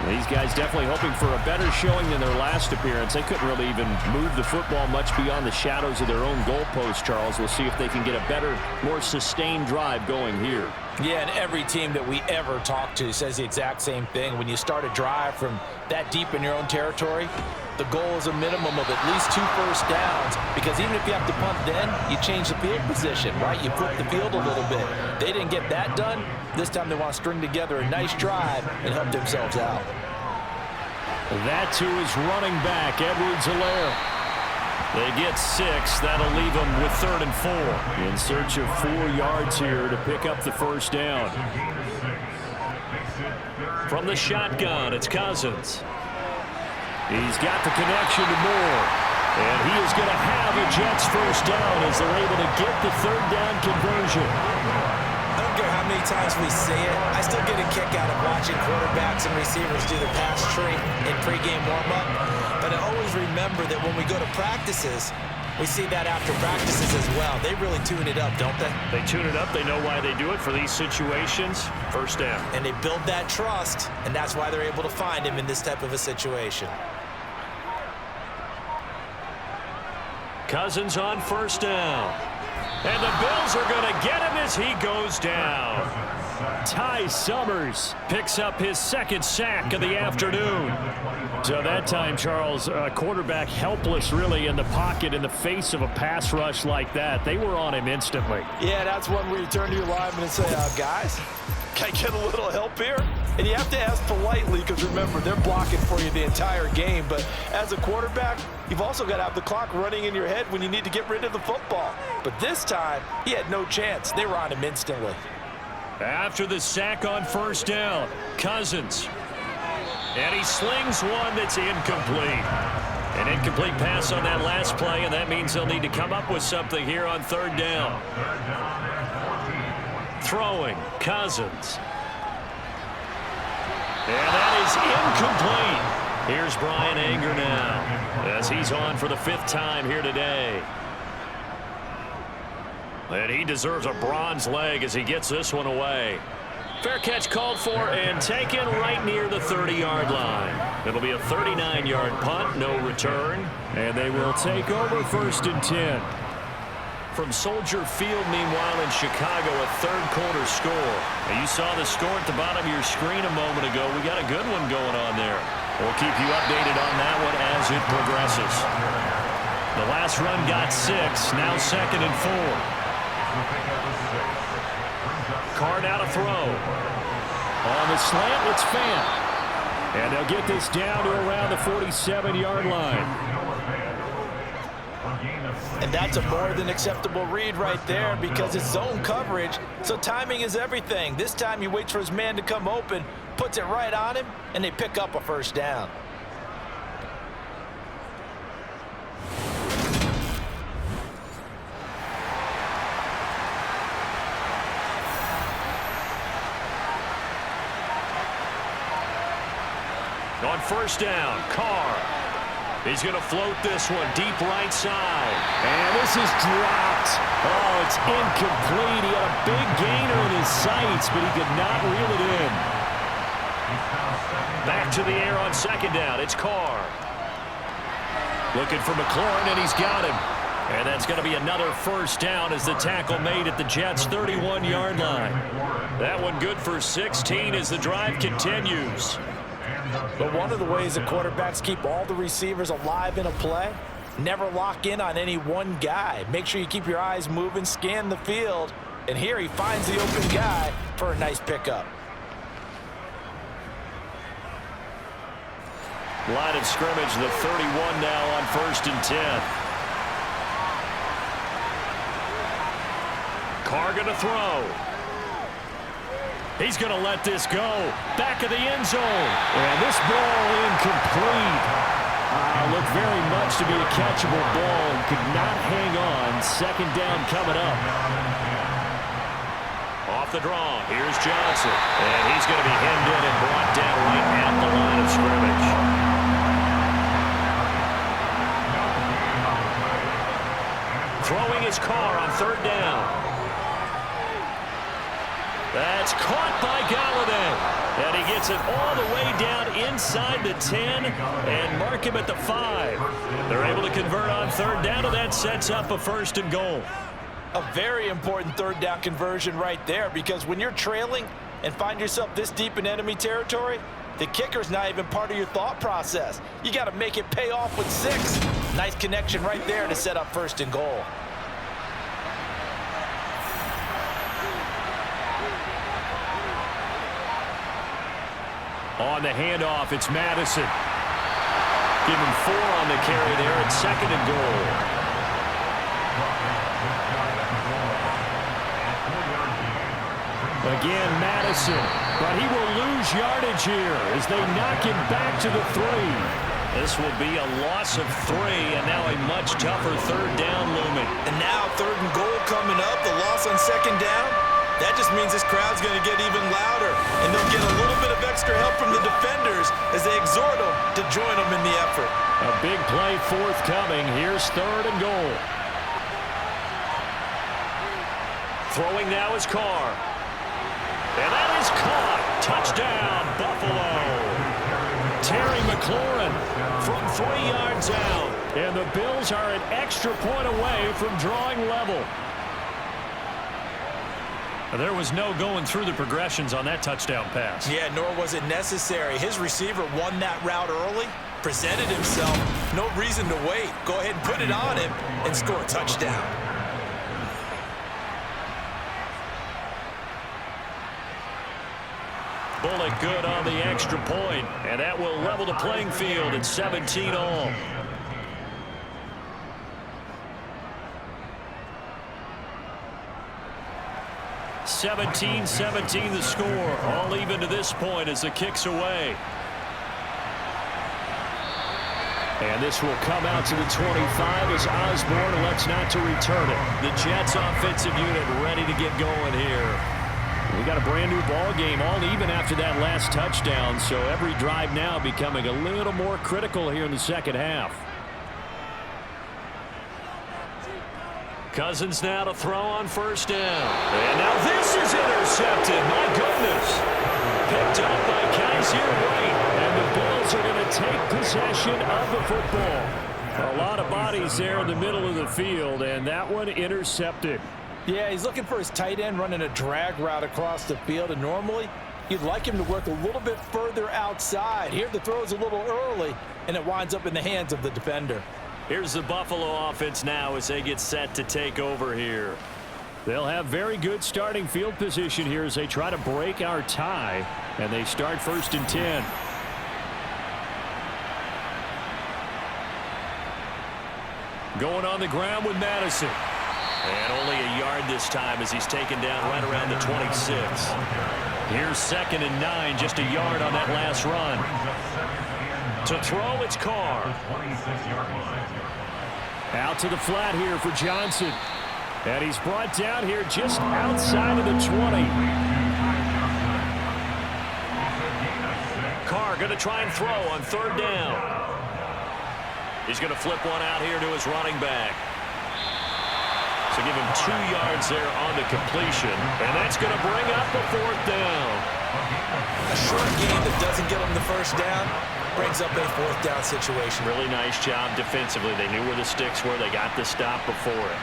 These guys definitely hoping for a better showing than their last appearance. They couldn't really even move the football much beyond the shadows of their own goalpost, Charles. We'll see if they can get a better, more sustained drive going here. Yeah, and every team that we ever talk to says the exact same thing. When you start a drive from that deep in your own territory, the goal is a minimum of at least 2 first downs, because even if you have to punt then, you change the field position, right? You flip the field a little bit. They didn't get that done. This time they want to string together a nice drive and help themselves out. That, too, is running back, Edwards-Helaire. They get 6. That'll leave them with 3rd and 4. In search of 4 yards here to pick up the first down. From the shotgun, it's Cousins. He's got the connection to Moore. And he is going to have a Jets first down as they're able to get the third down conversion. I don't care how many times we say it, I still get a kick out of watching quarterbacks and receivers do the pass tree in pregame warm-up. But I always remember that when we go to practices, we see that after practices as well. They really tune it up, don't they? They tune it up. They know why they do it for these situations. First down. And they build that trust, and that's why they're able to find him in this type of a situation. Cousins on first down. And the Bills are going to get him as he goes down. Ty Summers picks up his 2nd sack of the afternoon. So that time, Charles, quarterback helpless really in the pocket in the face of a pass rush like that. They were on him instantly. Yeah, that's one where you turn to your lineman and say, guys, can I get a little help here? And you have to ask politely because, remember, they're blocking for you the entire game. But as a quarterback, you've also got to have the clock running in your head when you need to get rid of the football. But this time, he had no chance. They were on him instantly. After the sack on first down, Cousins. And he slings one that's incomplete. An incomplete pass on that last play, and that means they'll need to come up with something here on third down. Throwing, Cousins. And that is incomplete. Here's Brian Anger now as he's on for the 5th time here today. And he deserves a bronze leg as he gets this one away. Fair catch called for and taken right near the 30-yard line. It'll be a 39-yard punt, no return. And they will take over 1st and 10. From Soldier Field, meanwhile, in Chicago, a third-quarter score. And you saw the score at the bottom of your screen a moment ago. We got a good one going on there. We'll keep you updated on that one as it progresses. The last run got 6, now 2nd and 4. Card out a throw. On the slant, it's Fant. And they'll get this down to around the 47-yard line. And that's a more than acceptable read right there because it's zone coverage, so timing is everything. This time he waits for his man to come open, puts it right on him, and they pick up a 1st down. On 1st down, Carr. He's going to float this one deep right side. And this is dropped. Oh, it's incomplete. He had a big gainer in his sights, but he could not reel it in. Back to the air on 2nd down. It's Carr. Looking for McLaurin, and he's got him. And that's going to be another 1st down as the tackle made at the Jets' 31-yard line. That one good for 16 as the drive continues. But one of the ways the quarterbacks keep all the receivers alive in a play, never lock in on any one guy. Make sure you keep your eyes moving, scan the field, and here he finds the open guy for a nice pickup. Line of scrimmage, the 31 now on 1st and 10. Carr going to throw. He's going to let this go. Back of the end zone. And this ball incomplete. Looked very much to be a catchable ball and could not hang on. 2nd down coming up. Off the draw. Here's Johnson. And he's going to be hemmed in and brought down right at the line of scrimmage. Throwing his Carr on 3rd down. That's caught by Galladay. And he gets it all the way down inside the 10 and mark him at the 5. They're able to convert on 3rd down, and that sets up a 1st and goal. A very important 3rd down conversion right there because when you're trailing and find yourself this deep in enemy territory, the kicker's not even part of your thought process. You got to make it pay off with 6. Nice connection right there to set up 1st and goal. On the handoff, it's Madison. Give him 4 on the carry there at 2nd and goal. Again, Madison, but he will lose yardage here as they knock him back to the 3. This will be a loss of 3, and now a much tougher 3rd down looming. And now 3rd and goal coming up, the loss on 2nd down. That just means this crowd's going to get even louder, and they'll get a little bit of extra help from the defenders as they exhort them to join them in the effort. A big play forthcoming. Here's 3rd and goal. Throwing now is Carr. And that is caught. Touchdown, Buffalo. Terry McLaurin From 3 yards out. And the Bills are an extra point away from drawing level. There was no going through the progressions on that touchdown pass. Yeah, nor was it necessary. His receiver won that route early, presented himself. No reason to wait. Go ahead and put it on him and score a touchdown. Bullet good on the extra point, and that will level the playing field at 17 all. (17-17) the score, all even to this point as the kick's away. And this will come out to the 25 as Osborne elects not to return it. The Jets offensive unit ready to get going here. We got a brand new ball game, all even after that last touchdown, so every drive now becoming a little more critical here in the second half. Cousins now to throw on first down. And now this is intercepted. My goodness. Picked up by Kaiser White. And the Bills are going to take possession of the football. A lot of bodies there in the middle of the field, and that one intercepted. Yeah, he's looking for his tight end running a drag route across the field, and normally you'd like him to work a little bit further outside. Here the throw's a little early, and it winds up in the hands of the defender. Here's the Buffalo offense now as they get set to take over here. They'll have very good starting field position here as they try to break our tie, and they start 1st and 10. Going on the ground with Madison. And only a yard this time as he's taken down right around the 26. Here's 2nd and 9, just a yard on that last run. To throw, it's Carr. Out to the flat here for Johnson. And he's brought down here just outside of the 20. Carr going to try and throw on 3rd down. He's going to flip one out here to his running back. So give him 2 yards there on the completion. And that's going to bring up the 4th down. A short game that doesn't get him the 1st down brings up a 4th down situation. Really nice job defensively. They knew where the sticks were. They got the stop before it.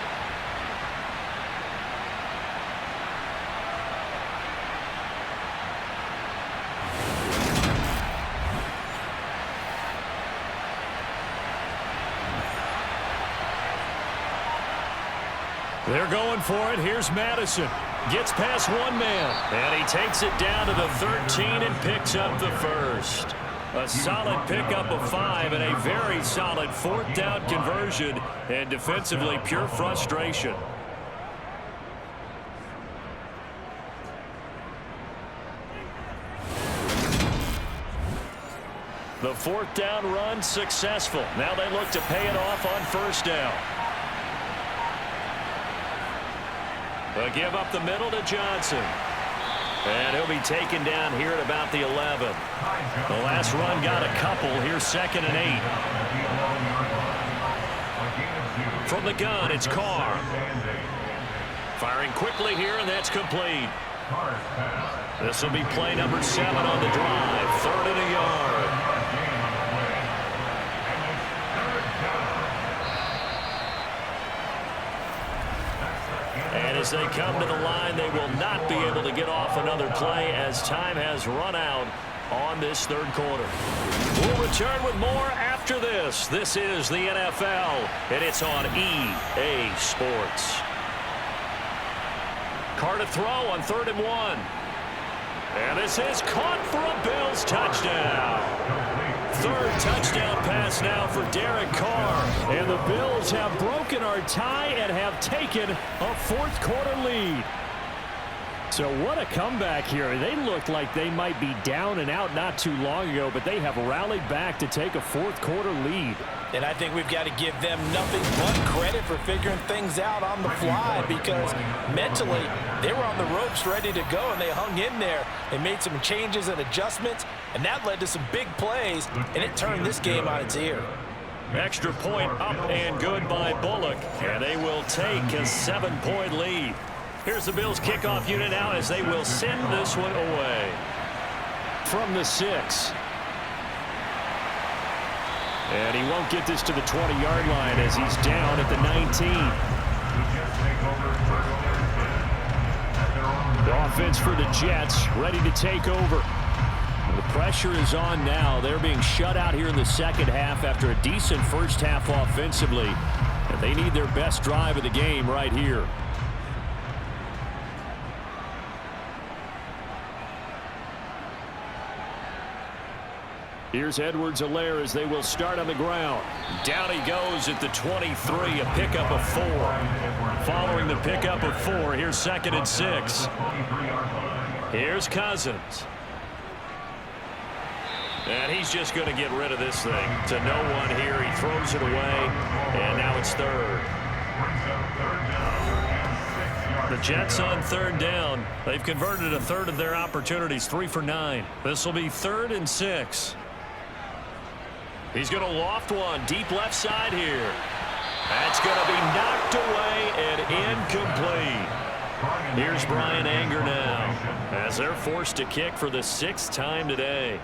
They're going for it. Here's Madison. Gets past one man. And he takes it down to the 13 and picks up the 1st. A solid pickup of 5 and a very solid 4th down conversion. And defensively, pure frustration. The 4th down run successful. Now they look to pay it off on 1st down. They'll give up the middle to Johnson. And he'll be taken down here at about the 11. The last run got a couple. Here's 2nd and 8. From the gun, it's Carr. Firing quickly here, and that's complete. This will be play number 7 on the drive. 3rd and a yard. And as they come to the line, they will not be able to get off another play as time has run out on this 3rd quarter. We'll return with more after this. This is the NFL, and it's on EA Sports. Carr to throw on 3rd and 1. And this is caught for a Bills touchdown. 3rd touchdown pass now for Derek Carr. And the Bills have broken our tie and have taken a 4th quarter lead. So what a comeback here. They looked like they might be down and out not too long ago, but they have rallied back to take a 4th quarter lead. And I think we've got to give them nothing but credit for figuring things out on the fly, because mentally they were on the ropes ready to go, and they hung in there. They made some changes and adjustments, and that led to some big plays, and it turned this game on its ear. Extra point up and good by Bullock, and they will take a 7-point lead. Here's the Bills kickoff unit now as they will send this one away. From the 6. And he won't get this to the 20-yard line as he's down at the 19. The offense for the Jets ready to take over. The pressure is on now. They're being shut out here in the second half after a decent first half offensively. And they need their best drive of the game right here. Here's Edwards-Helaire as they will start on the ground. Down he goes at the 23, a pickup of 4. Following the pickup of 4, here's 2nd and 6. Here's Cousins. And he's just going to get rid of this thing to no one here. He throws it away, and now it's 3rd. The Jets on third down. They've converted a third of their opportunities, 3 for 9. This will be 3rd and 6. He's going to loft one deep left side here. That's going to be knocked away and incomplete. Here's Brian Anger now as they're forced to kick for the 6th time today.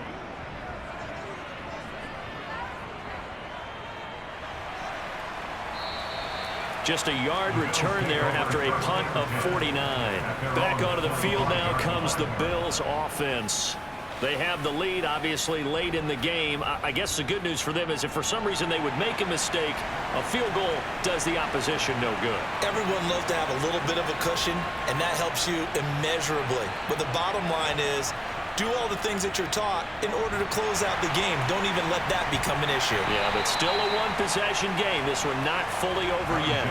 Just a yard return there after a punt of 49. Back onto the field now comes the Bills offense. They have the lead, obviously, late in the game. I guess the good news for them is if for some reason they would make a mistake, a field goal does the opposition no good. Everyone loves to have a little bit of a cushion, and that helps you immeasurably. But the bottom line is, do all the things that you're taught in order to close out the game. Don't even let that become an issue. Yeah, but still a one-possession game. This one not fully over yet.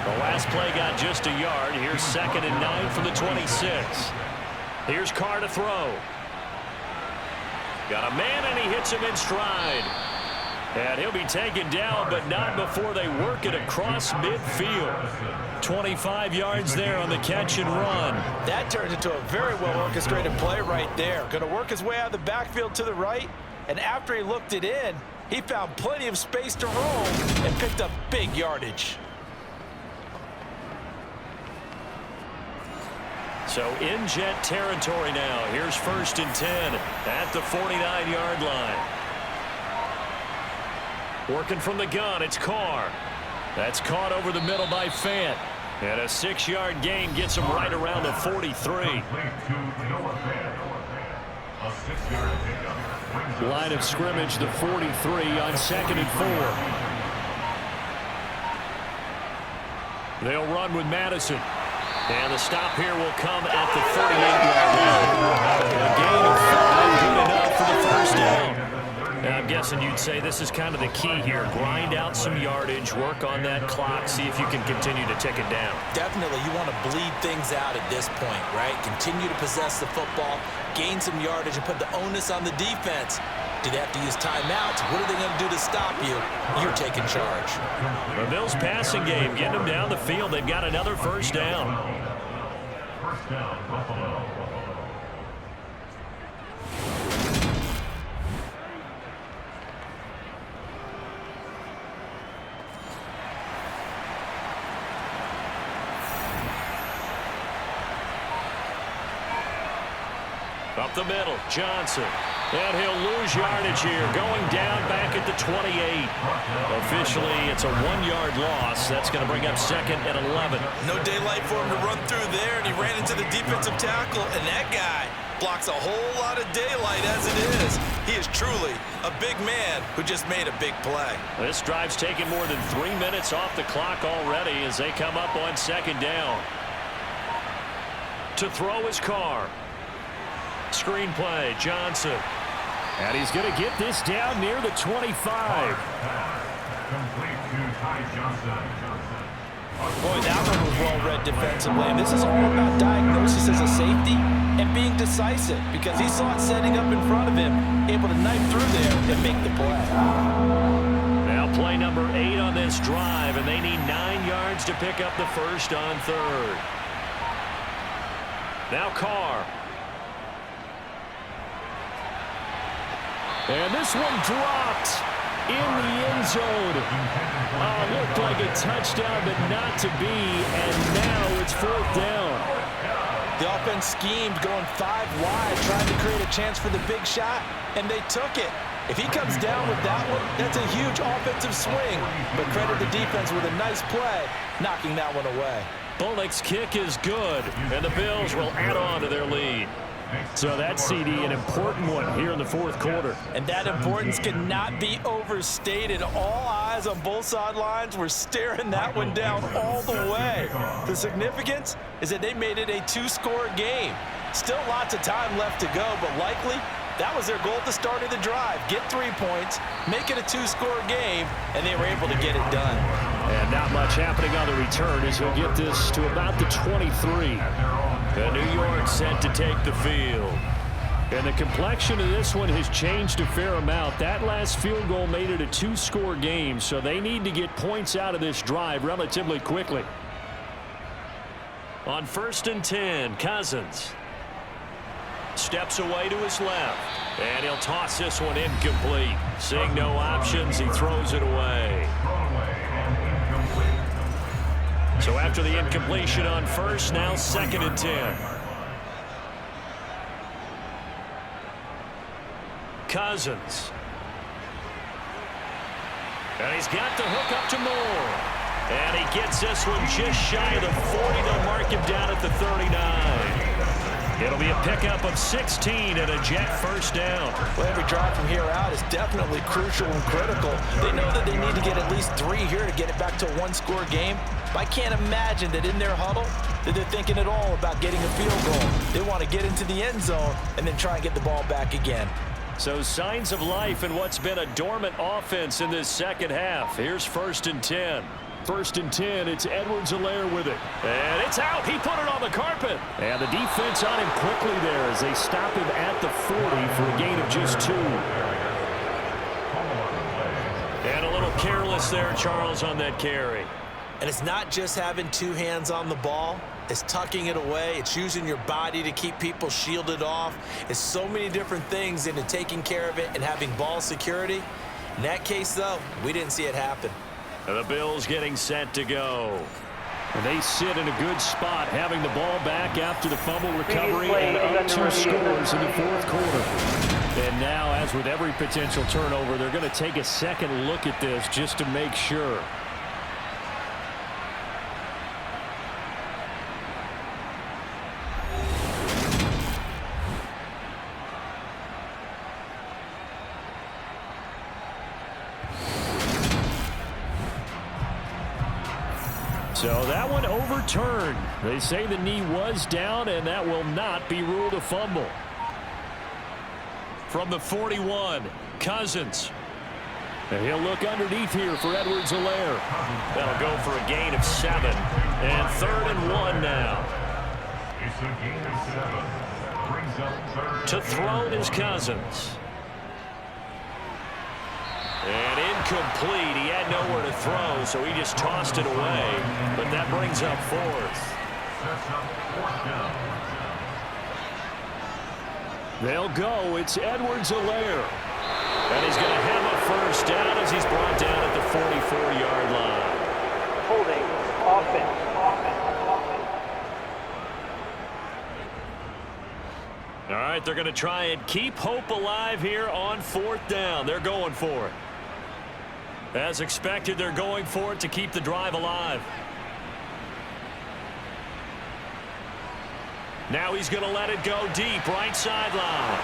The last play got just a yard. Here's 2nd and 9 from the 26. Here's Carr to throw. Got a man, and he hits him in stride. And he'll be taken down, but not before they work it across midfield. 25 yards there on the catch and run. That turns into a very well-orchestrated play right there. Going to work his way out of the backfield to the right, and after he looked it in, he found plenty of space to roam and picked up big yardage. So in Jet territory now. Here's 1st and 10 at the 49-yard line. Working from the gun, it's Carr. That's caught over the middle by Fant. And a 6-yard gain gets him right around the 43. Line of scrimmage, the 43 on 2nd and 4. They'll run with Madison. And the stop here will come at the 48-yard line. A gain of 5, good enough for the 1st down. And I'm guessing you'd say this is kind of the key here. Grind out some yardage, work on that clock, see if you can continue to tick it down. Definitely, you want to bleed things out at this point, right? Continue to possess the football, gain some yardage, and put the onus on the defense. Do they have to use timeouts? What are they going to do to stop you? You're taking charge. The Bills passing game, getting them down the field. They've got another 1st down. First down, Buffalo. Up the middle, Johnson. And he'll lose yardage here, going down back at the 28. Officially, it's a 1-yard loss. That's going to bring up 2nd and 11. No daylight for him to run through there, and he ran into the defensive tackle, and that guy blocks a whole lot of daylight as it is. He is truly a big man who just made a big play. This drive's taken more than 3 minutes off the clock already as they come up on 2nd down. To throw his Carr. Screen play, Johnson. And he's going to get this down near the 25. Complete to Ty Johnson. Boy, that one was well read defensively. And this is all about diagnosis as a safety and being decisive because he saw it setting up in front of him, able to knife through there and make the play. Now play number 8 on this drive, and they need 9 yards to pick up the 1st on 3rd. Now Carr. And this one dropped in the end zone. Looked like a touchdown, but not to be. And now it's 4th down. The offense schemed going 5 wide, trying to create a chance for the big shot, and they took it. If he comes down with that one, that's a huge offensive swing. But credit the defense with a nice play, knocking that one away. Bullock's kick is good, and the Bills will add on to their lead. So that CD, an important one here in the 4th quarter. And that importance cannot be overstated. All eyes on both sidelines were staring that one down all the way. The significance is that they made it a 2-score game. Still lots of time left to go, but likely that was their goal at the start of the drive. Get 3 points, make it a 2-score game, and they were able to get it done. And not much happening on the return as he'll get this to about the 23. And New York set to take the field. And the complexion of this one has changed a fair amount. That last field goal made it a 2-score game, so they need to get points out of this drive relatively quickly. On 1st and 10, Cousins. Steps away to his left. And he'll toss this one incomplete. Seeing no options, he throws it away. So after the incompletion on 1st, now 2nd and 10. Cousins. And he's got the hook up to Moore. And he gets this one just shy of the 40. They'll mark him down at the 39. It'll be a pickup of 16 and a Jet first down. Well, every drive from here out is definitely crucial and critical. They know that they need to get at least 3 here to get it back to a one-score game. But I can't imagine that in their huddle that they're thinking at all about getting a field goal. They want to get into the end zone and then try and get the ball back again. So signs of life in what's been a dormant offense in this second half. Here's 1st and 10. 1st and 10, it's Edwards-Helaire with it. And it's out. He put it on the carpet. And the defense on him quickly there as they stop him at the 40 for a gain of just 2. And a little careless there, Charles, on that carry. And it's not just having 2 hands on the ball. It's tucking it away. It's using your body to keep people shielded off. It's so many different things into taking care of it and having ball security. In that case, though, we didn't see it happen. And the Bills getting set to go. And they sit in a good spot, having the ball back after the fumble recovery and up 2 scores in the 4th quarter. And now, as with every potential turnover, they're going to take a second look at this just to make sure. So that one overturned. They say the knee was down, and that will not be ruled a fumble. From the 41, Cousins. And he'll look underneath here for Edwards-Helaire. That'll go for a gain of 7. And 3rd and 1 now. It's a gain of 7. Brings up 3rd. To throw is Cousins. And incomplete. He had nowhere to throw, so he just tossed it away. But that brings up 4th. Sets up 4th down. They'll go. It's Edwards-Helaire. And he's going to have a first down as he's brought down at the 44-yard line. Holding offense. All right, they're going to try and keep hope alive here on 4th down. They're going for it. As expected, they're going for it to keep the drive alive. Now he's going to let it go deep, right sideline.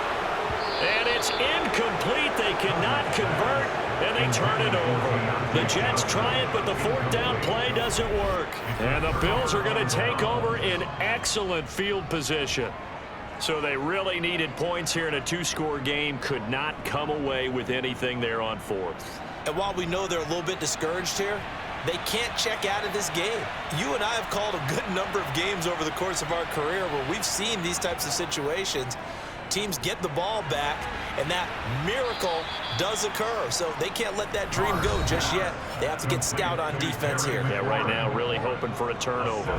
And it's incomplete. They cannot convert, and they turn it over. The Jets try it, but the 4th down play doesn't work. And the Bills are going to take over in excellent field position. So they really needed points here in a 2-score game. Could not come away with anything there on 4th. And while we know they're a little bit discouraged here, they can't check out of this game. You and I have called a good number of games over the course of our career where we've seen these types of situations. Teams get the ball back, and that miracle does occur. So they can't let that dream go just yet. They have to get stout on defense here. Yeah, right now really hoping for a turnover.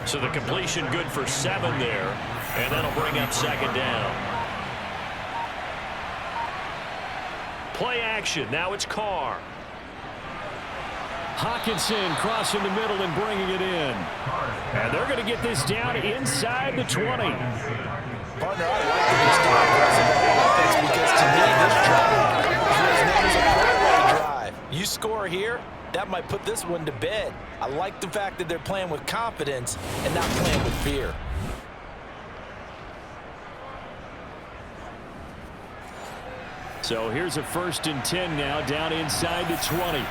So the completion good for 7 there, and that'll bring up 2nd down. Play action. Now it's Carr. Hawkinson crossing the middle and bringing it in. And they're going to get this down inside the 20. Partner, I like that you stay aggressive on offense because to me this drive is known as a throwaway drive. You score here, that might put this one to bed. I like the fact that they're playing with confidence and not playing with fear. So here's a 1st and 10 now down inside the 20.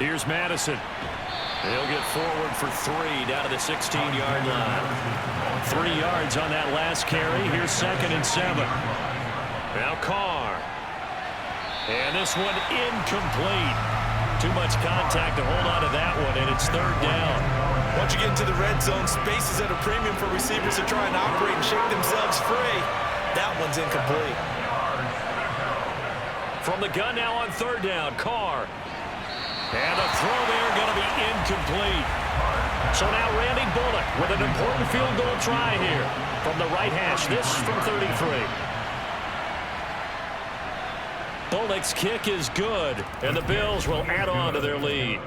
Here's Madison. He'll get forward for 3 down to the 16-yard line. 3 yards on that last carry. Here's 2nd and 7. Now Carr. And this one incomplete. Too much contact to hold on to that one, and it's 3rd down. Once you get into the red zone, space is at a premium for receivers to try and operate and shake themselves free. That one's incomplete. From the gun now on 3rd down, Carr. And the throw there going to be incomplete. So now Randy Bullock with an important field goal try here from the right hash. This from 33. Bullock's kick is good, and the Bills will add on to their lead.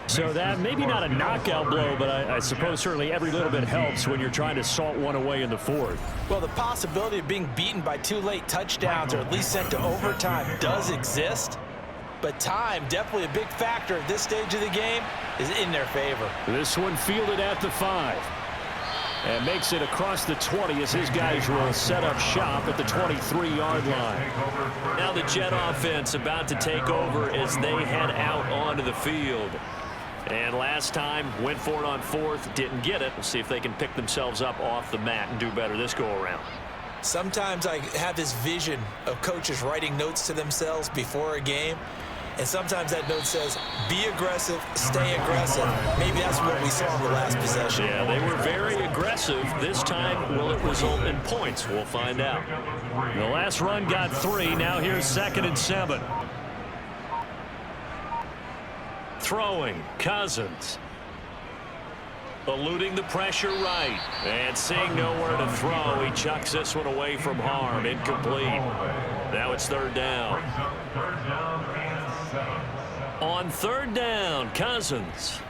So that maybe not a knockout blow, but I suppose certainly every little bit helps when you're trying to salt one away in the fourth. Well, the possibility of being beaten by 2 late touchdowns or at least sent to overtime does exist. But time, definitely a big factor at this stage of the game, is in their favor. This one fielded at the 5. And makes it across the 20 as his guys will set up shop at the 23-yard line. Now the Jet offense about to take over as they head out onto the field. And last time, went for it on 4th, didn't get it. We'll see if they can pick themselves up off the mat and do better this go-around. Sometimes I have this vision of coaches writing notes to themselves before a game. And sometimes that note says, be aggressive, stay aggressive. Maybe that's what we saw in the last possession. Yeah, they were very aggressive. This time, will it result in points? We'll find out. The last run got 3. Now here's 2nd and 7. Throwing, Cousins. Eluding the pressure right. And seeing nowhere to throw, he chucks this one away from harm. Incomplete. Now it's 3rd down. On 3rd down, Cousins.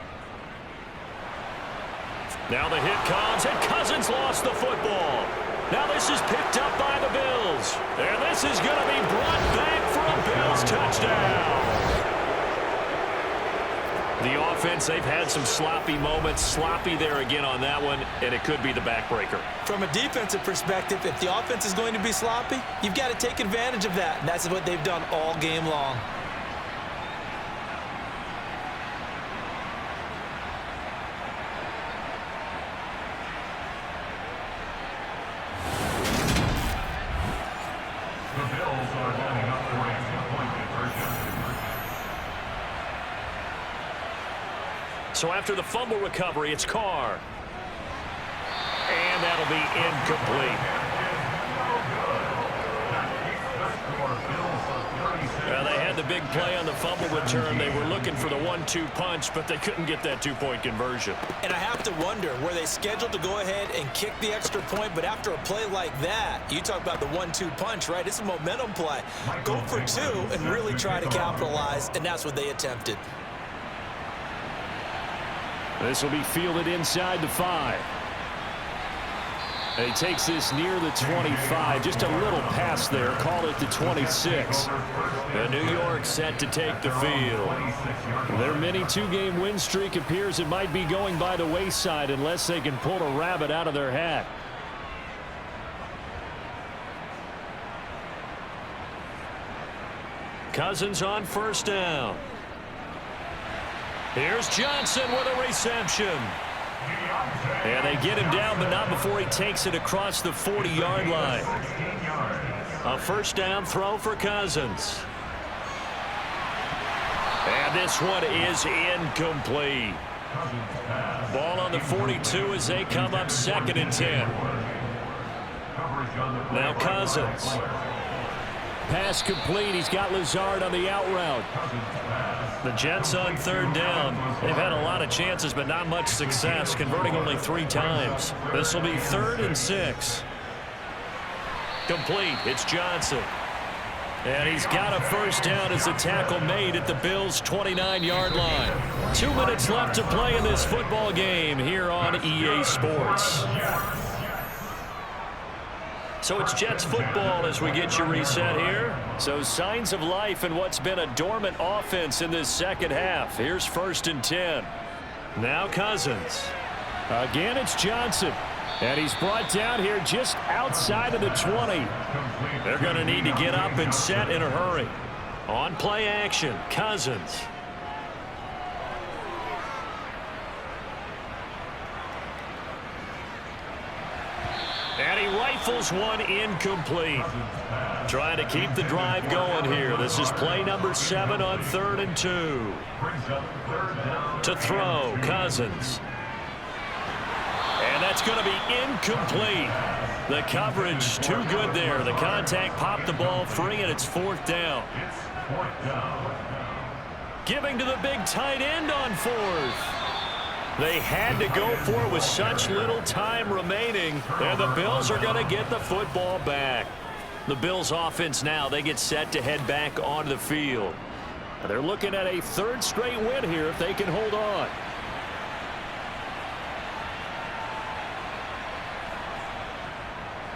Now the hit comes, and Cousins lost the football. Now this is picked up by the Bills. And this is going to be brought back for a Bills touchdown. The offense, they've had some sloppy moments. Sloppy there again on that one, and it could be the backbreaker. From a defensive perspective, if the offense is going to be sloppy, you've got to take advantage of that. And that's what they've done all game long. So after the fumble recovery, it's Carr. And that'll be incomplete. Well, they had the big play on the fumble return. They were looking for the 1-2 punch, but they couldn't get that 2-point conversion. And I have to wonder, were they scheduled to go ahead and kick the extra point? But after a play like that, you talk about the 1-2 punch, right? It's a momentum play. Go for 2 and really try to capitalize, and that's what they attempted. This will be fielded inside the 5. And he takes this near the 25. Just a little pass there. Call it the 26. And New York set to take the field. Their mini 2-game win streak appears it might be going by the wayside unless they can pull a rabbit out of their hat. Cousins on 1st down. Here's Johnson with a reception. And they get him down, but not before he takes it across the 40-yard line. A 1st down throw for Cousins. And this one is incomplete. Ball on the 42 as they come up 2nd and 10. Now Cousins. Pass complete. He's got Lazard on the out route. The Jets on 3rd down. They've had a lot of chances, but not much success, converting only 3 times. This will be 3rd and 6. Complete. It's Johnson. And he's got a 1st down as the tackle made at the Bills' 29-yard line. 2 minutes left to play in this football game here on EA Sports. So it's Jets football as we get you reset here. So signs of life in what's been a dormant offense in this 2nd half. Here's 1st and 10. Now Cousins. Again, it's Johnson. And he's brought down here just outside of the 20. They're going to need to get up and set in a hurry. On play action, Cousins. And he rifles one incomplete. Trying to keep the drive going here. This is play number 7 on 3rd and 2. To throw, Cousins. And that's going to be incomplete. The coverage too good there. The contact popped the ball free, and it's 4th down. Giving to the big tight end on 4th. They had to go for it with such little time remaining, and the Bills are going to get the football back. The Bills offense now, they get set to head back onto the field. They're looking at a third straight win here if they can hold on.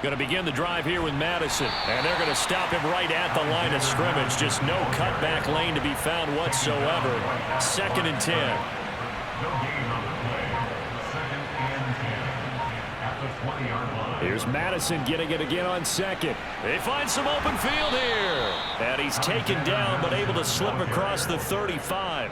Going to begin the drive here with Madison, and they're going to stop him right at the line of scrimmage. Just no cutback lane to be found whatsoever. 2nd and 10. No gain on the play. 2nd and 10 at the 20-yard line. Here's Madison getting it again on 2nd. They find some open field here. And he's taken down but able to slip across the 35.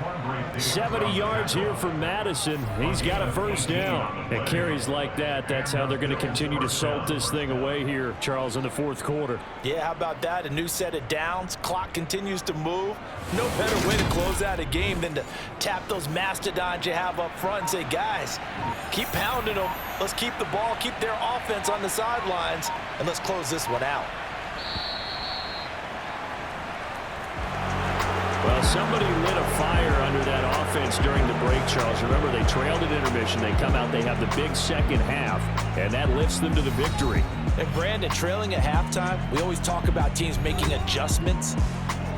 70 yards here for Madison. He's got a first down. And carries like that, that's how they're going to continue to salt this thing away here, Charles, in the 4th quarter. Yeah, how about that? A new set of downs. Clock continues to move. No better way to close out a game than to tap those mastodons you have up front and say, guys, keep pounding them. Let's keep the ball, keep their offense on the sidelines, and let's close this one out. Well, somebody lit a fire under that offense during the break, Charles. Remember, they trailed at intermission. They come out, they have the big second half, and that lifts them to the victory. And Brandon, trailing at halftime, we always talk about teams making adjustments.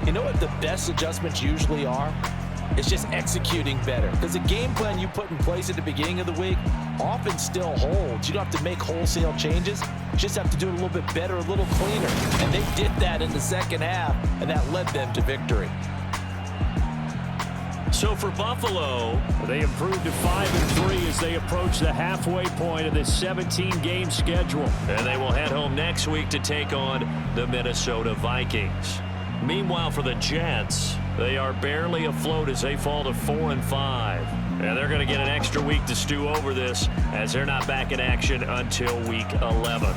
You know what the best adjustments usually are? It's just executing better. Because the game plan you put in place at the beginning of the week often still holds. You don't have to make wholesale changes. You just have to do it a little bit better, a little cleaner. And they did that in the second half, and that led them to victory. So for Buffalo, they improved to 5-3 as they approach the halfway point of this 17-game schedule. and they will head home next week to take on the Minnesota Vikings. Meanwhile, for the Jets, they are barely afloat as they fall to 4-5. And they're going to get an extra week to stew over this as they're not back in action until week 11.